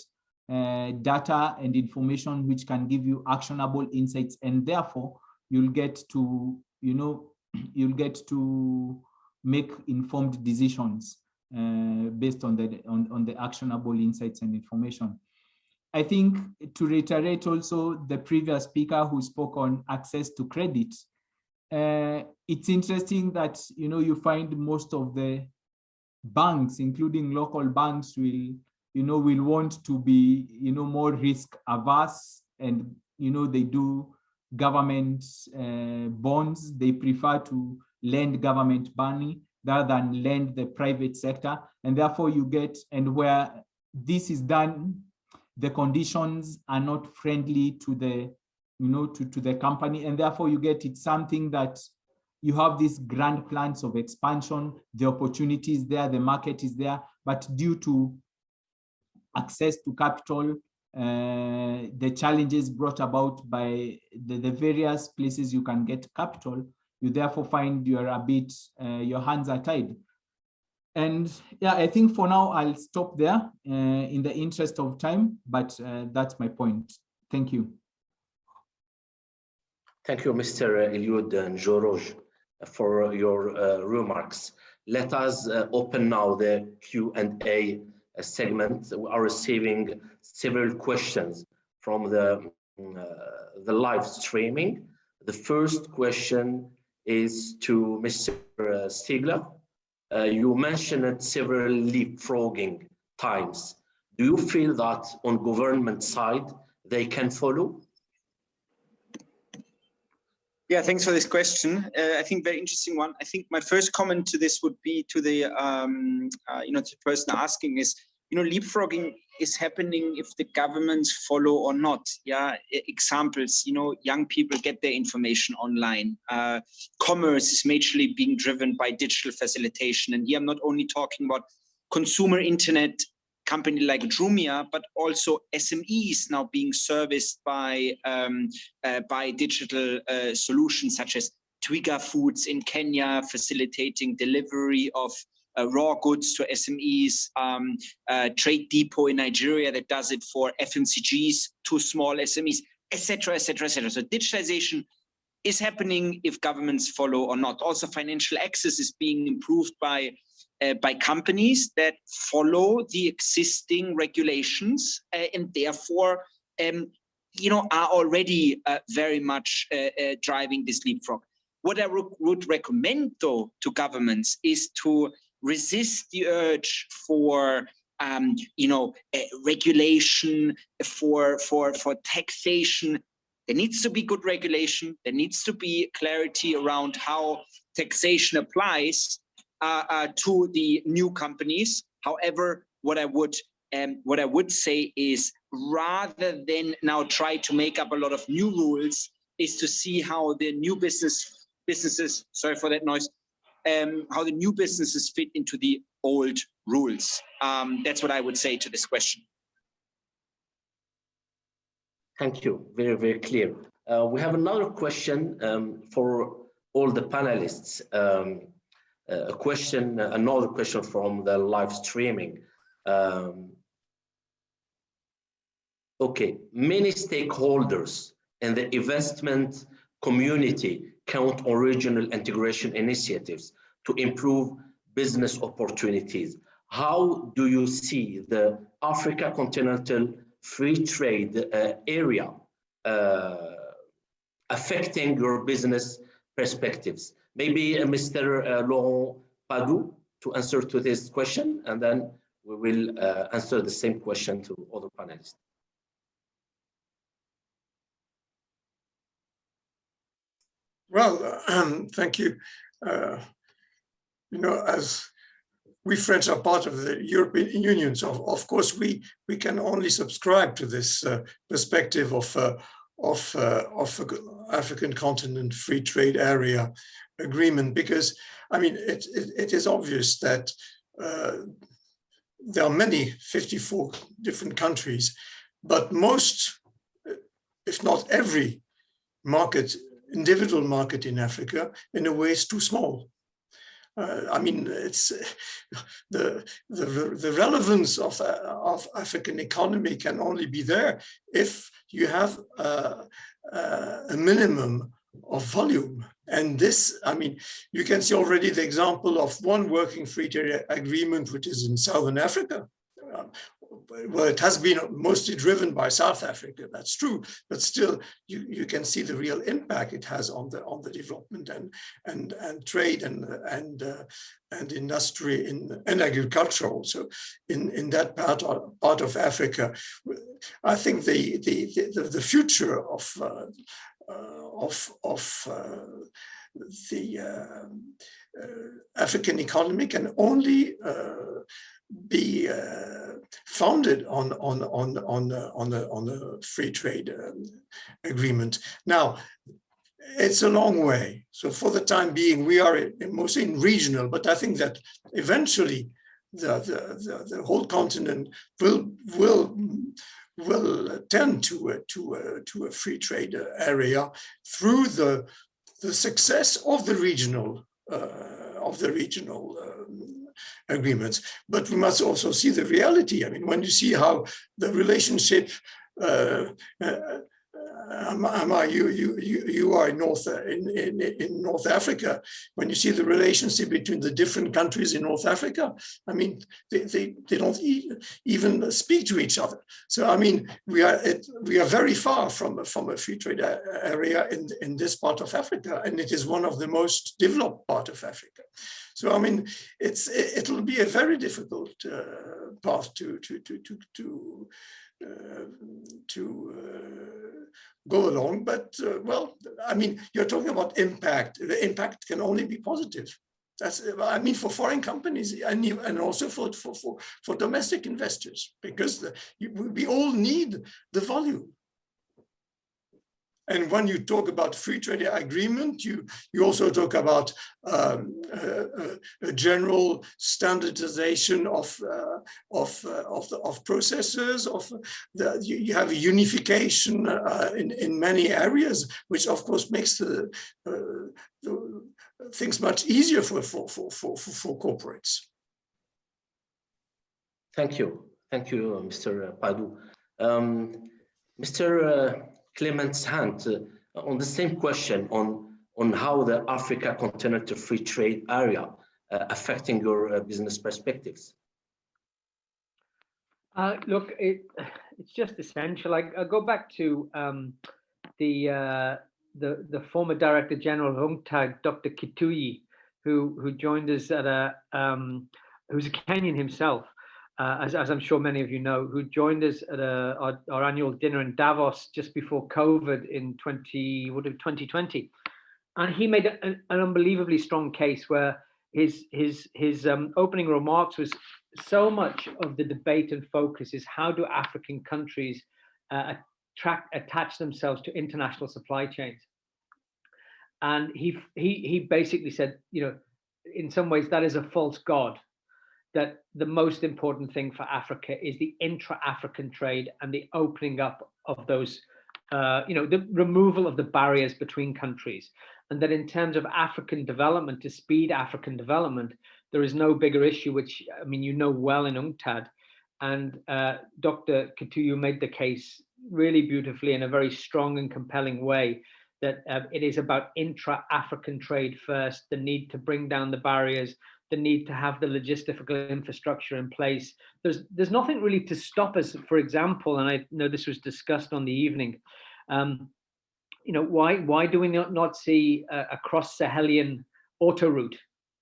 data and information which can give you actionable insights, and therefore you'll get to make informed decisions based on the actionable insights and information. I think, to reiterate also the previous speaker who spoke on access to credit, it's interesting that you find most of the banks, including local banks, will want to be more risk averse, and they do government bonds. They prefer to lend government money rather than lend the private sector, and therefore you get, and where this is done, the conditions are not friendly to the to the company, and therefore you get it's something that you have these grand plans of expansion, the opportunity is there, the market is there, but due to access to capital, the challenges brought about by the various places you can get capital, you therefore find you're a bit, your hands are tied. And yeah, I think for now I'll stop there in the interest of time, but that's my point. Thank you. Thank you, Mr. Eliud Njoroge, for your remarks. Let us open now the Q&A segment. We are receiving several questions from the live streaming. The first question is to Mr. Stiegler. You mentioned several leapfrogging times. Do you feel that on government side, they can follow? Yeah, thanks for this question. I think very interesting one. I think my first comment to this would be to the to the person asking is, leapfrogging is happening if the governments follow or not. Yeah, examples. Young people get their information online. Commerce is majorly being driven by digital facilitation, and here I'm not only talking about consumer internet company like Jumia, but also SMEs now being serviced by digital solutions such as Twiga Foods in Kenya, facilitating delivery of raw goods to SMEs, Trade Depot in Nigeria that does it for FMCGs to small SMEs, etc., etc., etc. So digitalization is happening if governments follow or not. Also, financial access is being improved by companies that follow the existing regulations and therefore, are already very much driving this leapfrog. What I would recommend, though, to governments is to resist the urge for regulation, for taxation. There needs to be good regulation. There needs to be clarity around how taxation applies to the new companies. However, what I would say is, rather than now try to make up a lot of new rules, is to see how the new businesses, sorry for that noise, how the new businesses fit into the old rules. That's what I would say to this question. Thank you. Very, very clear. We have another question for all the panelists. Another question from the live streaming. Okay, many stakeholders in the investment community count on regional integration initiatives to improve business opportunities. How do you see the Africa Continental Free Trade area affecting your business perspectives? Maybe Mr. Laurent Padou to answer to this question, and then we will answer the same question to other panelists. Well, thank you. As we French are part of the European Union, so of course we can only subscribe to this perspective of African continent free trade area agreement, because I mean it is obvious that there are many 54 different countries, but most, if not every individual market in Africa, in a way, is too small. I mean, it's the relevance of African economy can only be there if you have a minimum of volume. And this, I mean, you can see already the example of one working free trade agreement, which is in Southern Africa. Well, it has been mostly driven by South Africa, that's true, but still you can see the real impact it has on the development and trade and industry and agriculture also in that part of Africa. I think the future of the African economy can only be founded on a free trade agreement. Now, it's a long way. So for the time being, we are mostly in regional, but I think that eventually the whole continent will tend to a free trade area through the success of the regional agreements. But we must also see the reality. I mean, when you see how the relationship Amar, you are in North Africa. When you see the relationship between the different countries in North Africa, I mean, they don't even speak to each other. So I mean, we are very far from a free trade area in this part of Africa, and it is one of the most developed part of Africa. So I mean, it'll be a very difficult path to go along, but well, I mean, you're talking about impact. The impact can only be positive. That's, I mean, for foreign companies and also for domestic investors, because we all need the volume. And when you talk about free trade agreement, you also talk about a general standardization of processes. You have a unification in many areas, which of course makes the things much easier for corporates. Thank you, Mr. Padu. Mr. Clements Hunt, on the same question on how the Africa Continental Free Trade Area affecting your business perspectives. Look, it's just essential. I go back to the former Director General of UNCTAD, Dr. Kituyi, who joined us at who's a Kenyan himself. As I'm sure many of you know, who joined us at our annual dinner in Davos just before COVID in 2020, and he made an unbelievably strong case where his opening remarks was so much of the debate and focus is how do African countries attach themselves to international supply chains, and he basically said, you know, in some ways that is a false god. That the most important thing for Africa is the intra-African trade and the opening up of those, you know, the removal of the barriers between countries. And that in terms of African development, to speed African development, there is no bigger issue, which, I mean, you know well in UNCTAD. And Dr. Kituyu made the case really beautifully in a very strong and compelling way that it is about intra-African trade first, the need to bring down the barriers, the need to have the logistical infrastructure in place. There's nothing really to stop us, for example, and I know this was discussed on the evening, you know, why do we not see a cross-Sahelian auto route,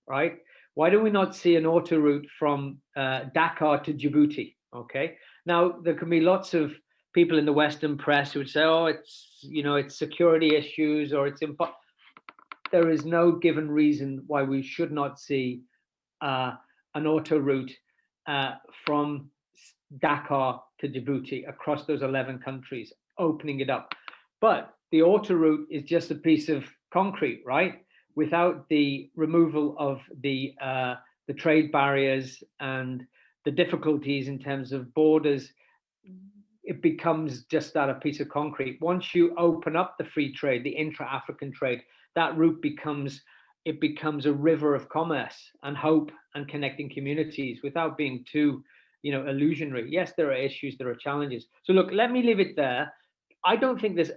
right? Why do we not see an auto route from Dakar to Djibouti, okay? Now, there can be lots of people in the Western press who would say, oh, it's, you know, it's security issues or it's impossible. There is no given reason why we should not see an auto route from Dakar to Djibouti across those 11 countries, opening it up. But the auto route is just a piece of concrete, right? Without the removal of the trade barriers and the difficulties in terms of borders, it becomes just that, a piece of concrete. Once you open up the free trade, the intra-African trade, that route becomes a river of commerce and hope and connecting communities without being too, you know, illusionary. Yes, there are issues, there are challenges. So look, let me leave it there. I don't think there's,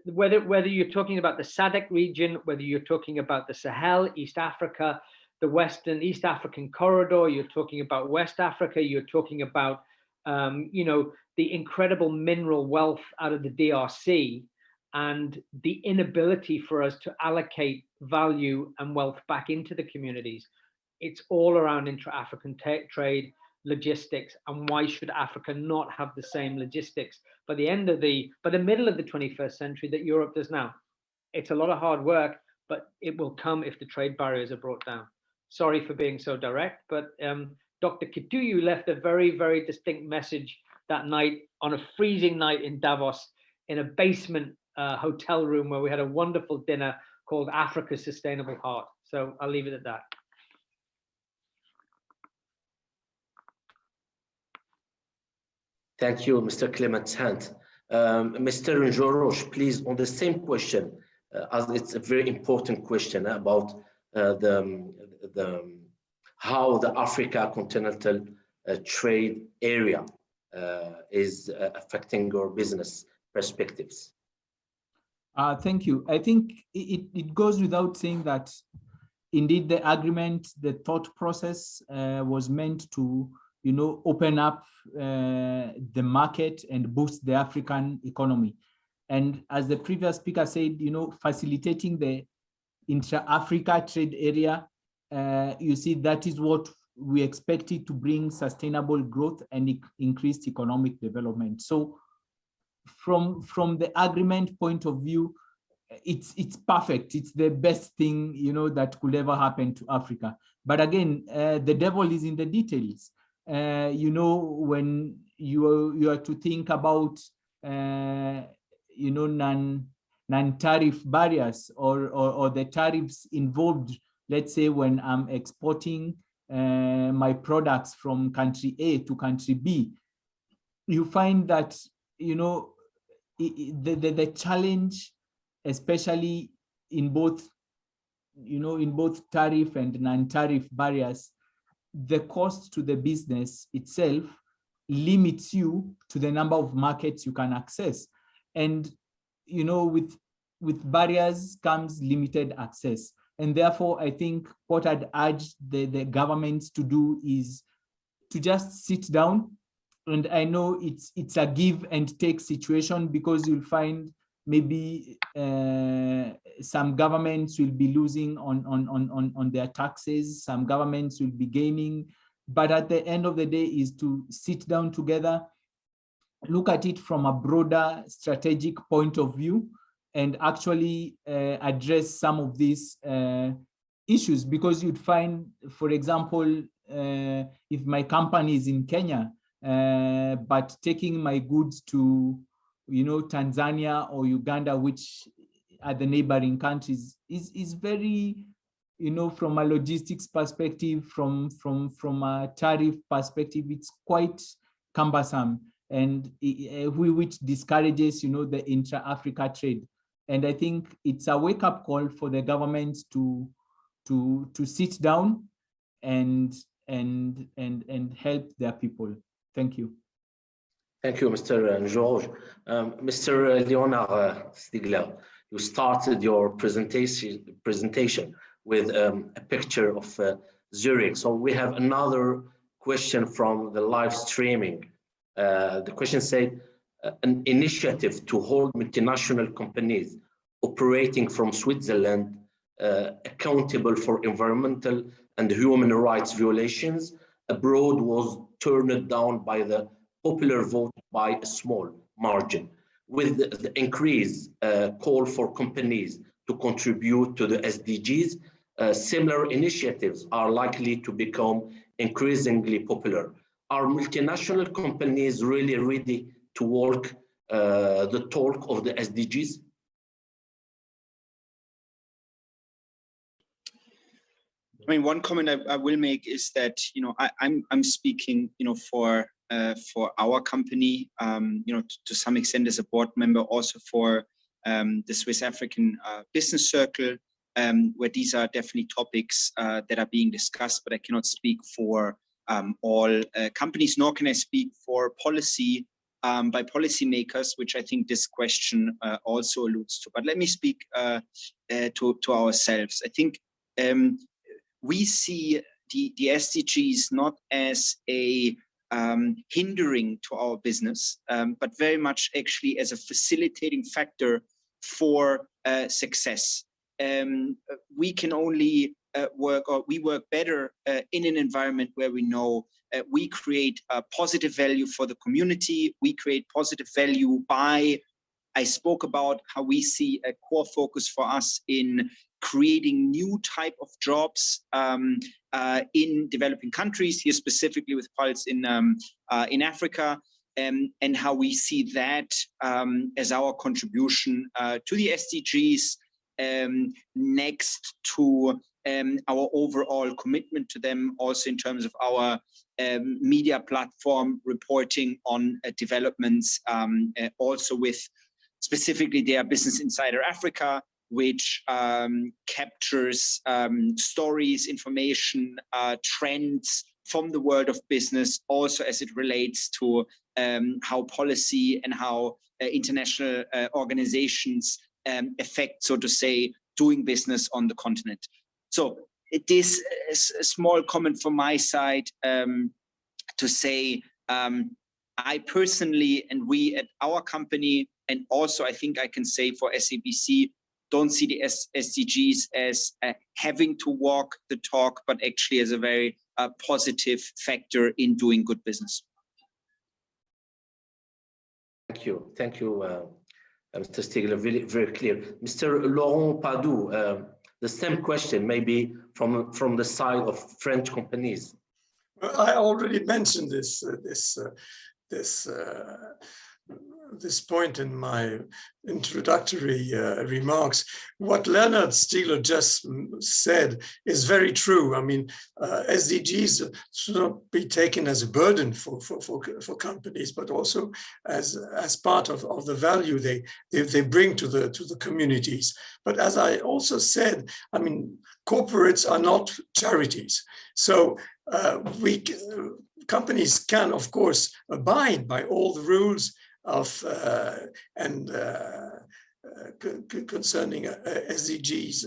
whether you're talking about the SADC region, whether you're talking about the Sahel, East Africa, the East African corridor, you're talking about West Africa, you're talking about, you know, the incredible mineral wealth out of the DRC, and the inability for us to allocate value and wealth back into the communities. It's all around intra-African trade, logistics, and why should Africa not have the same logistics by the middle of the 21st century that Europe does now? It's a lot of hard work, but it will come if the trade barriers are brought down. Sorry for being so direct, but Dr. Kituyu left a very, very distinct message that night on a freezing night in Davos in a basement hotel room where we had a wonderful dinner called Africa's Sustainable Heart. So I'll leave it at that. Thank you, Mr. Clements Hunt. Mr. Njorosh, please, on the same question, as it's a very important question about how the Africa Continental Trade Area is affecting your business perspectives. Thank you. I think it goes without saying that indeed the agreement, the thought process was meant to, open up the market and boost the African economy. And as the previous speaker said, facilitating the intra-Africa trade area, you see, that is what we expected to bring sustainable growth and increased economic development. So from the agreement point of view, it's perfect. It's the best thing, that could ever happen to Africa. But again, the devil is in the details. When you are to think about, non-tariff barriers or the tariffs involved, let's say when I'm exporting my products from country A to country B, you find that, the challenge, especially in both tariff and non-tariff barriers, the cost to the business itself limits you to the number of markets you can access. And, with barriers comes limited access. And therefore, I think what I'd urge the governments to do is to just sit down. And I know it's a give and take situation, because you'll find maybe some governments will be losing on their taxes, some governments will be gaining. But at the end of the day is to sit down together, look at it from a broader strategic point of view, and actually address some of these issues. Because you'd find, for example, if my company is in Kenya, but taking my goods to, Tanzania or Uganda, which are the neighboring countries, is very, from a logistics perspective, from a tariff perspective, it's quite cumbersome, and which discourages, the intra-Africa trade. And I think it's a wake-up call for the governments to sit down and help their people. Thank you. Thank you, Mr. George. Mr. Leonard Stigler, you started your presentation with a picture of Zurich. So we have another question from the live streaming. The question said, an initiative to hold multinational companies operating from Switzerland accountable for environmental and human rights violations abroad was turned down by the popular vote by a small margin. With the increased call for companies to contribute to the SDGs, similar initiatives are likely to become increasingly popular. Are multinational companies really ready to walk the talk of the SDGs? I mean, one comment I will make is that, I'm speaking, for our company, to some extent as a board member, also for the Swiss African Business Circle, where these are definitely topics that are being discussed, but I cannot speak for all companies, nor can I speak for policy by policymakers, which I think this question also alludes to. But let me speak to ourselves. I think we see the SDGs not as a hindering to our business, but very much actually as a facilitating factor for success. We can only we work better in an environment where we know we create positive value for the community. We create positive value by, I spoke about how we see a core focus for us in creating new type of jobs in developing countries, here specifically with Pulse in Africa, and how we see that as our contribution to the SDGs, next to our overall commitment to them, also in terms of our media platform reporting on developments, also with specifically their Business Insider Africa, which captures stories, information, trends from the world of business, also as it relates to how policy and how international organizations effect, so to say, doing business on the continent. So it is a small comment from my side to say, I personally, and we at our company, and also I think I can say for SABC, don't see the SDGs as having to walk the talk, but actually as a very positive factor in doing good business. Thank you, Mr. Stiegler, very clear. Mr. Laurent Padou, the same question, maybe from the side of French companies. Well, I already mentioned this point in my introductory remarks. What Leonard Stiegler just said is very true. I mean, SDGs should not be taken as a burden for companies, but also as part of the value they bring to the communities. But as I also said, I mean, corporates are not charities. So companies can, of course, abide by all the rules of concerning SDGs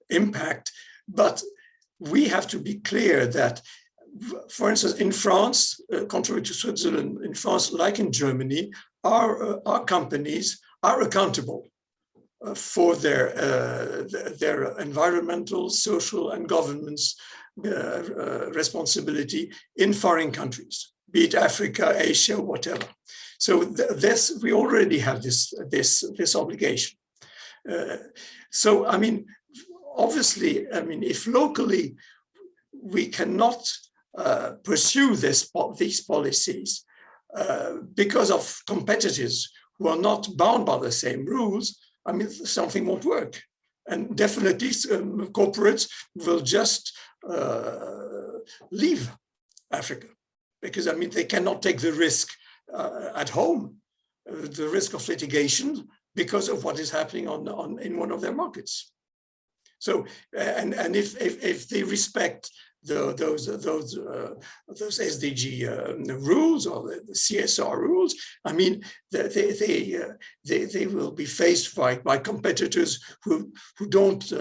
impact, but we have to be clear that, for instance, in France, contrary to Switzerland, in France, like in Germany, our companies are accountable for their environmental, social, and governance responsibility in foreign countries, be it Africa, Asia, whatever. So we already have this obligation. So I mean, obviously, I mean, if locally we cannot pursue these policies because of competitors who are not bound by the same rules, I mean, something won't work. And definitely corporates will just leave Africa, because I mean, they cannot take the risk at home, the risk of litigation because of what is happening in one of their markets. So, and if they respect those SDG rules or the CSR rules, I mean, they will be faced by competitors who don't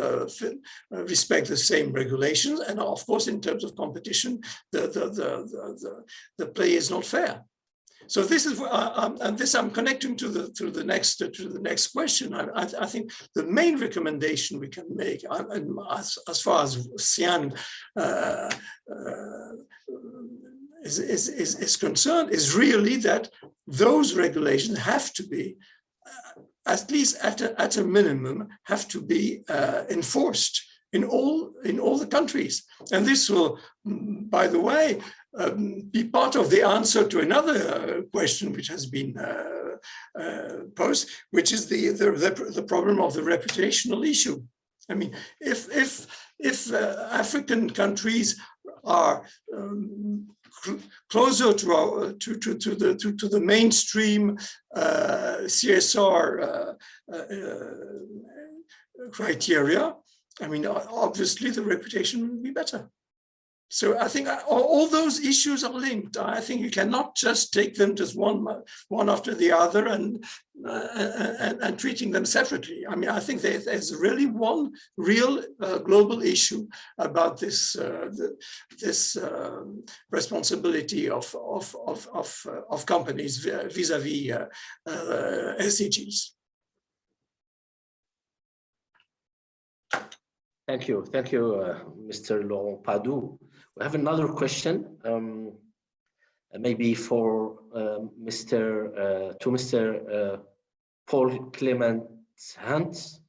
respect the same regulations, and of course, in terms of competition, the play is not fair. So this is, and this I'm connecting to the next question. I think the main recommendation we can make, as far as CIAN is concerned, is really that those regulations have to be, at least at a minimum, have to be enforced in all the countries. And this will, by the way, be part of the answer to another question which has been posed, which is the problem of the reputational issue. I mean, if African countries are closer to the mainstream CSR criteria, I mean, obviously the reputation will be better. So I think all those issues are linked. I think you cannot just take them just one after the other and treating them separately. I mean, I think there's really one real global issue about this responsibility of companies vis-a-vis SDGs. Thank you, Mr. Laurent Padou. We have another question, maybe for Mr. Paul Clement Hans.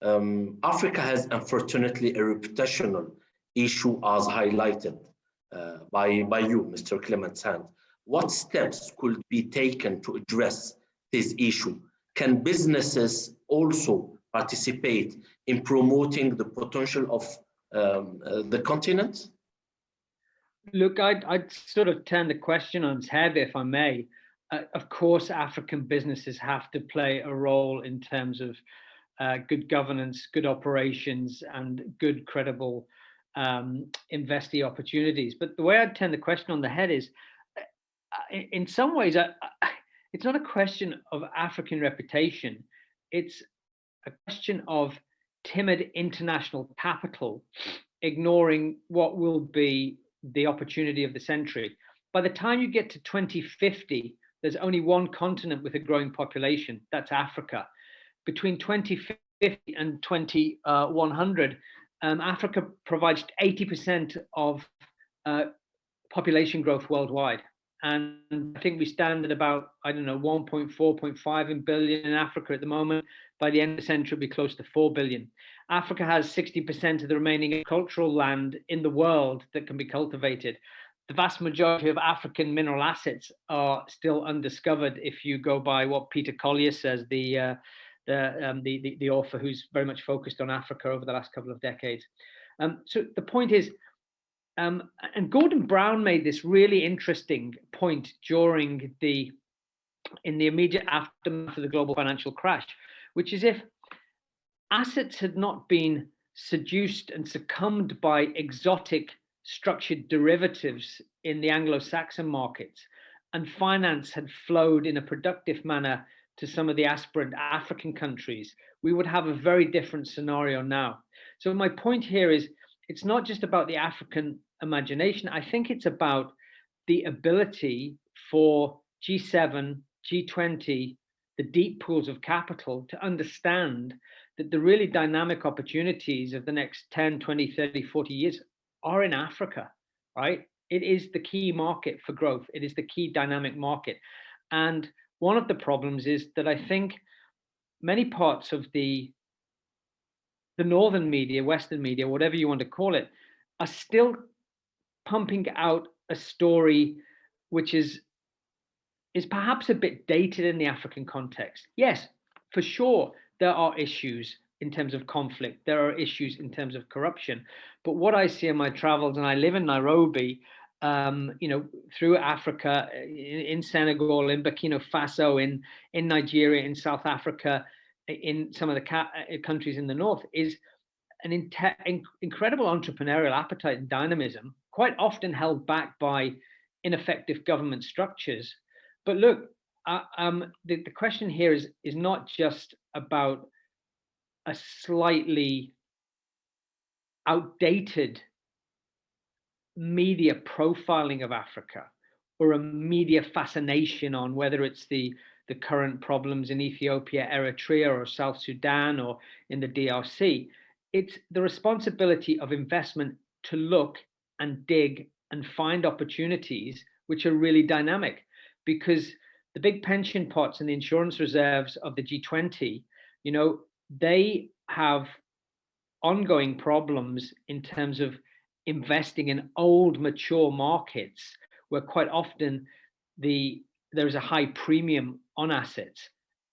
Africa has unfortunately a reputational issue, as highlighted by you, Mr. Clement Hans. What steps could be taken to address this issue? Can businesses also participate in promoting the potential of the continent? Look, I'd sort of turn the question on its head, if I may. Of course, African businesses have to play a role in terms of good governance, good operations, and good, credible investee opportunities. But the way I'd turn the question on the head is, in some ways, it's not a question of African reputation. It's a question of timid international capital, ignoring what will be the opportunity of the century. By the time you get to 2050, there's only one continent with a growing population, that's Africa. Between 2050 and 2100, Africa provides 80% of population growth worldwide. And I think we stand at about, I don't know, 1.4 billion in Africa at the moment. By the end of the century, it'll be close to 4 billion. Africa has 60% of the remaining agricultural land in the world that can be cultivated. The vast majority of African mineral assets are still undiscovered if you go by what Peter Collier says, the author who's very much focused on Africa over the last couple of decades. So the point is, and Gordon Brown made this really interesting point in the immediate aftermath of the global financial crash, which is if assets had not been seduced and succumbed by exotic structured derivatives in the Anglo-Saxon markets, and finance had flowed in a productive manner to some of the aspirant African countries, we would have a very different scenario now. So my point here is, it's not just about the African imagination. I think it's about the ability for G7, G20, the deep pools of capital to understand that the really dynamic opportunities of the next 10, 20, 30, 40 years are in Africa, right? It is the key market for growth. It is the key dynamic market. And one of the problems is that I think many parts of the northern media, Western media, whatever you want to call it, are still pumping out a story which is perhaps a bit dated in the African context. Yes, for sure, there are issues in terms of conflict. There are issues in terms of corruption. But what I see in my travels, and I live in Nairobi, through Africa, in Senegal, in Burkina Faso, in Nigeria, in South Africa, in some of the countries in the north, is an incredible entrepreneurial appetite and dynamism, quite often held back by ineffective government structures. But look, the question here is not just about a slightly outdated media profiling of Africa, or a media fascination on whether it's the current problems in Ethiopia, Eritrea, or South Sudan, or in the DRC. It's the responsibility of investment to look and dig and find opportunities which are really dynamic, because the big pension pots and the insurance reserves of the G20, they have ongoing problems in terms of investing in old, mature markets where quite often there is a high premium on assets.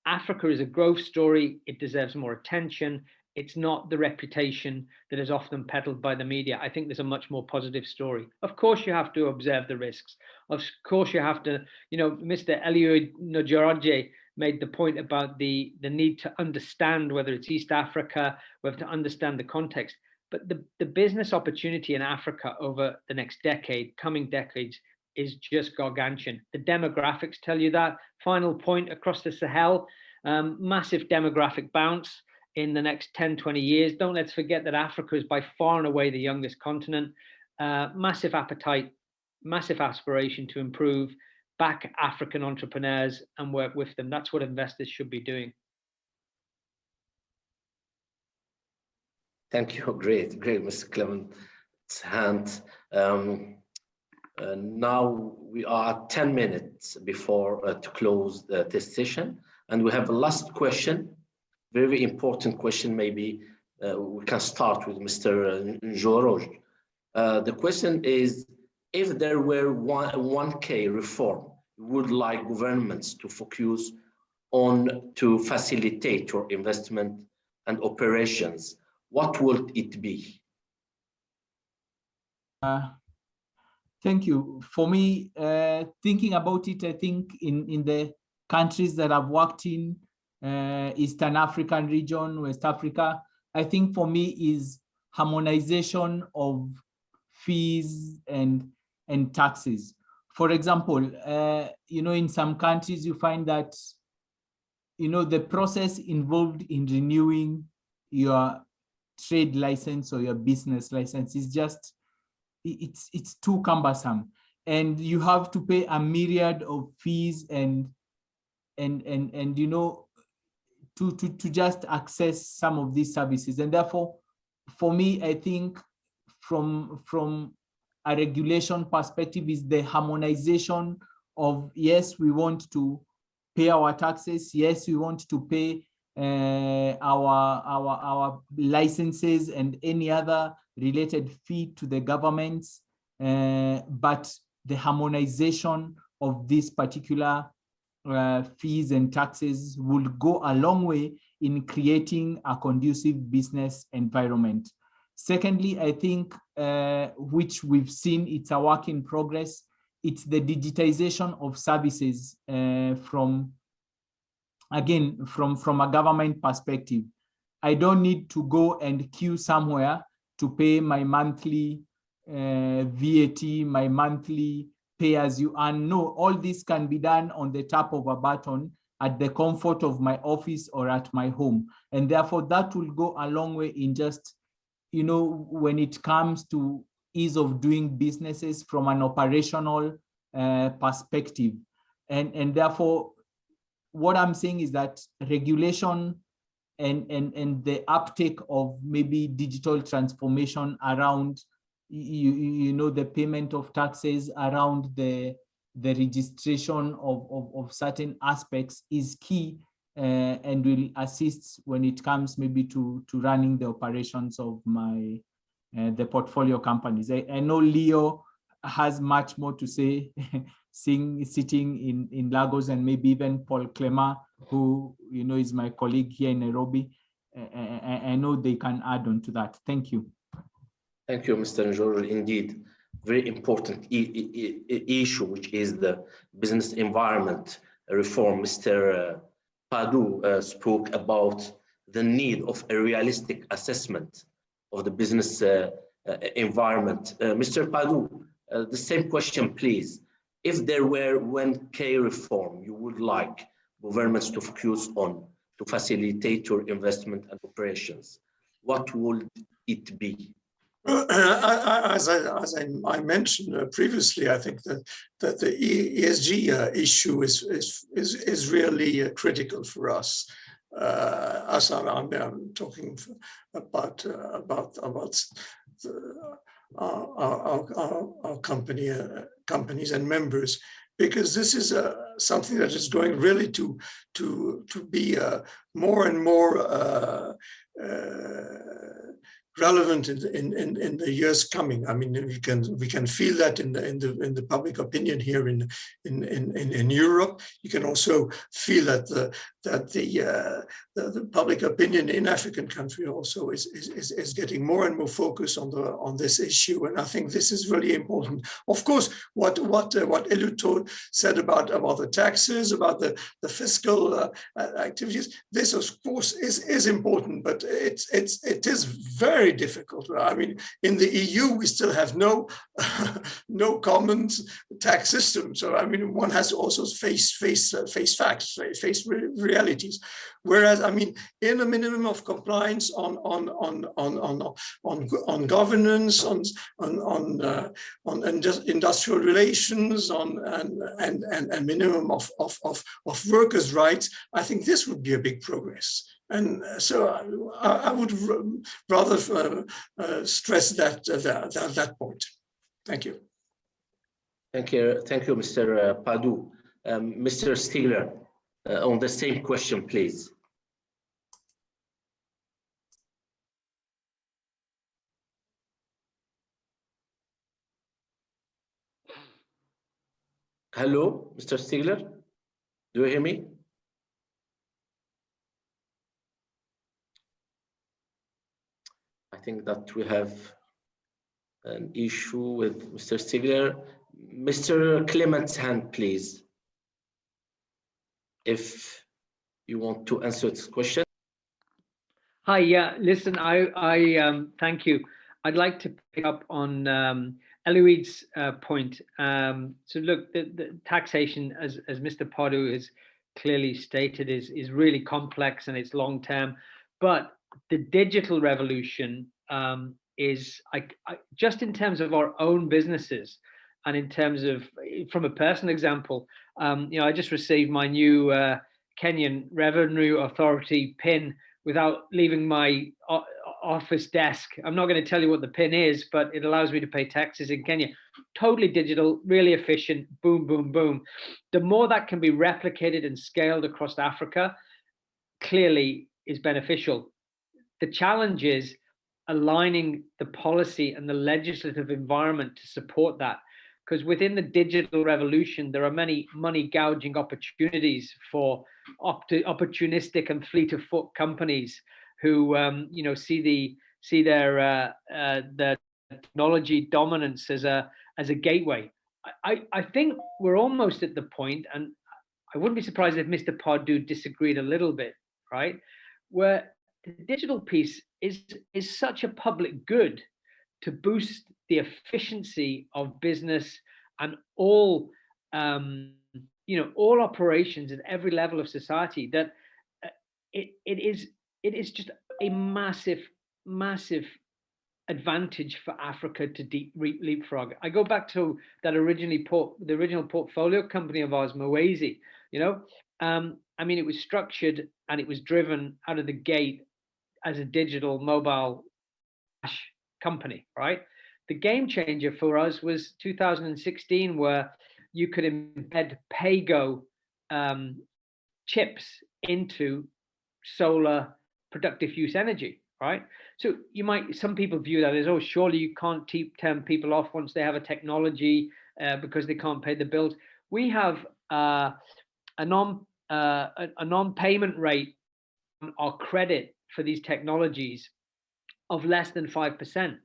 Africa is a growth story. It deserves more attention. It's not the reputation that is often peddled by the media. I think there's a much more positive story. Of course, you have to observe the risks. Of course, you have to, Mr. Eliud Njorodje made the point about the need to understand whether it's East Africa, we have to understand the context. But the business opportunity in Africa over the next coming decades, is just gargantuan. The demographics tell you that. Final point, across the Sahel, massive demographic bounce in the next 10, 20 years. Don't let's forget that Africa is by far and away the youngest continent. Massive appetite, massive aspiration to improve, back African entrepreneurs and work with them. That's what investors should be doing. Thank you. Great, Mr. Clement. Now we are 10 minutes before to close this session, and we have a last question, very important question. Maybe we can start with Mr. Njorodje. The question is, if there were 1K reform, would like governments to focus on to facilitate your investment and operations, what would it be? Thank you. For me, thinking about it, I think in the countries that I've worked in, Eastern African region, West Africa, I think for me is harmonization of fees and taxes. For example, in some countries you find that the process involved in renewing your trade license or your business license is just, it's too cumbersome, and you have to pay a myriad of fees and to just access some of these services. And therefore, for me, I think from a regulation perspective is the harmonization of, yes, we want to pay our taxes, yes, we want to pay our licenses and any other related fee to the governments, but the harmonization of this particular fees and taxes will go a long way in creating a conducive business environment. Secondly, I think, which we've seen, it's a work in progress, it's the digitization of services from a government perspective. I don't need to go and queue somewhere to pay my monthly VAT, my monthly pay as you earn. No, all this can be done on the tap of a button at the comfort of my office or at my home. And therefore that will go a long way in just, when it comes to ease of doing businesses from an operational perspective. And therefore, what I'm saying is that regulation and the uptake of maybe digital transformation around the payment of taxes, around the registration of certain aspects is key, and will assist when it comes maybe to running the operations of my the portfolio companies. I know Leo has much more to say, sitting in Lagos, and maybe even Paul Clement, who is my colleague here in Nairobi. I know they can add on to that. Thank you. Thank you, Mr. Njoro. Indeed, very important issue, which is the business environment reform. Mr. Padu spoke about the need of a realistic assessment of the business environment. Mr. Padu, the same question, please. If there were 1K reform you would like governments to focus on to facilitate your investment and operations, what would it be? As I mentioned previously, I think that the ESG issue is really critical for us. As I'm talking about our companies and members, because this is something that is going really to be more and more relevant in the years coming. I mean, we can feel that in the public opinion here in Europe. You can also feel that the public opinion in African countries also is getting more and more focused on this issue, and I think this is really important. Of course, what Eluto said about the taxes, about the fiscal activities, this of course is important, but it is very difficult. I mean, in the EU, we still have no common tax system. So I mean, one has to also face facts, face realities. Whereas, I mean, in a minimum of compliance on governance, on industrial relations, and minimum of workers' rights, I think this would be a big progress. And so I would rather stress that point. Thank you. Thank you, Mr. Padu. Mr. Stigler, on the same question, please. Hello, Mr. Stigler, do you hear me? I think that we have an issue with Mr. Stigler. Mr. Clement's hand, please, if you want to answer this question. Hi, yeah, listen, I thank you. I'd like to pick up on Eloide's point. So look, the taxation, as Mr. Padu has clearly stated, is really complex and it's long term. But the digital revolution is just in terms of our own businesses, and in terms of, from a personal example, I just received my new Kenyan Revenue Authority PIN without leaving my office desk. I'm not going to tell you what the PIN is, but it allows me to pay taxes in Kenya. Totally digital, really efficient, boom, boom, boom. The more that can be replicated and scaled across Africa, clearly is beneficial. The challenge is aligning the policy and the legislative environment to support that. Because within the digital revolution, there are many money gouging opportunities for opportunistic and fleet of foot companies who, see their technology dominance as a gateway. I think we're almost at the point, and I wouldn't be surprised if Mr. Pardue disagreed a little bit, right? Where the digital piece is such a public good to boost the efficiency of business and all operations at every level of society, that it is just a massive advantage for Africa to leapfrog. I go back to that the original portfolio company of ours, Muwesi. It was structured and it was driven out of the gate as a digital mobile company, right? The game changer for us was 2016, where you could embed PayGo chips into solar productive use energy, right? So some people view that as, oh, surely you can't turn people off once they have a technology because they can't pay the bills. We have a non-payment rate on our credit for these technologies of less than 5%.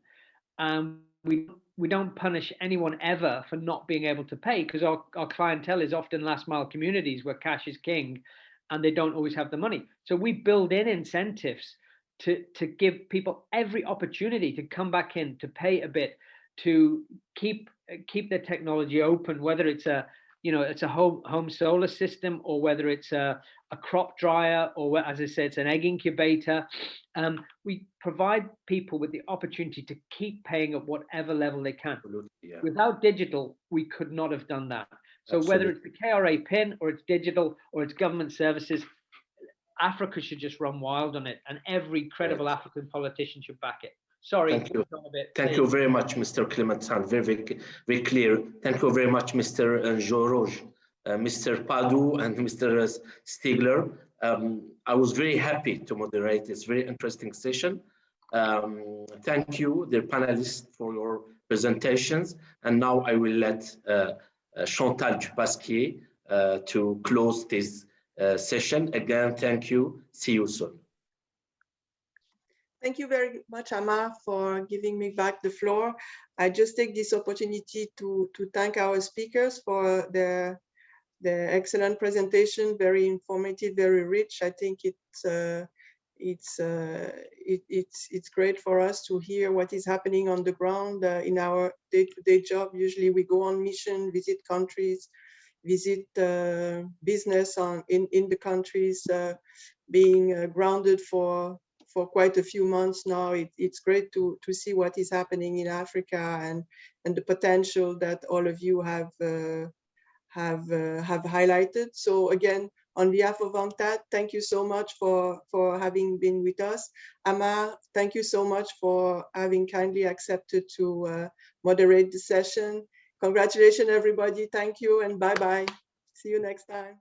We don't punish anyone ever for not being able to pay, because our clientele is often last mile communities where cash is king and they don't always have the money. So we build in incentives to give people every opportunity to come back in, to pay a bit, to keep their technology open, whether it's a home solar system, or whether it's a crop dryer, or, as I said, it's an egg incubator. We provide people with the opportunity to keep paying at whatever level they can. Yeah. Without digital, we could not have done that. So absolutely, whether it's the KRA PIN or it's digital or it's government services, Africa should just run wild on it, and every credible African politician should back it. Sorry. Thank you. Thank you very much, Mr. Clementan. Very, very clear. Thank you very much, Mr. Joroj, Mr. Padu, and Mr. Stigler. I was very happy to moderate this very interesting session. Thank you, dear panelists, for your presentations. And now I will let Chantal Dupasquier to close this session. Again, thank you. See you soon. Thank you very much, Amar, for giving me back the floor. I just take this opportunity to thank our speakers for their excellent presentation, very informative, very rich. I think it's great for us to hear what is happening on the ground in our day-to-day job. Usually we go on mission, visit countries, visit business in the countries, being grounded for quite a few months now. It's great to see what is happening in Africa and the potential that all of you have highlighted. So again, on behalf of UNCTAD, thank you so much for having been with us. Amar, thank you so much for having kindly accepted to moderate the session. Congratulations, everybody. Thank you and bye-bye. See you next time.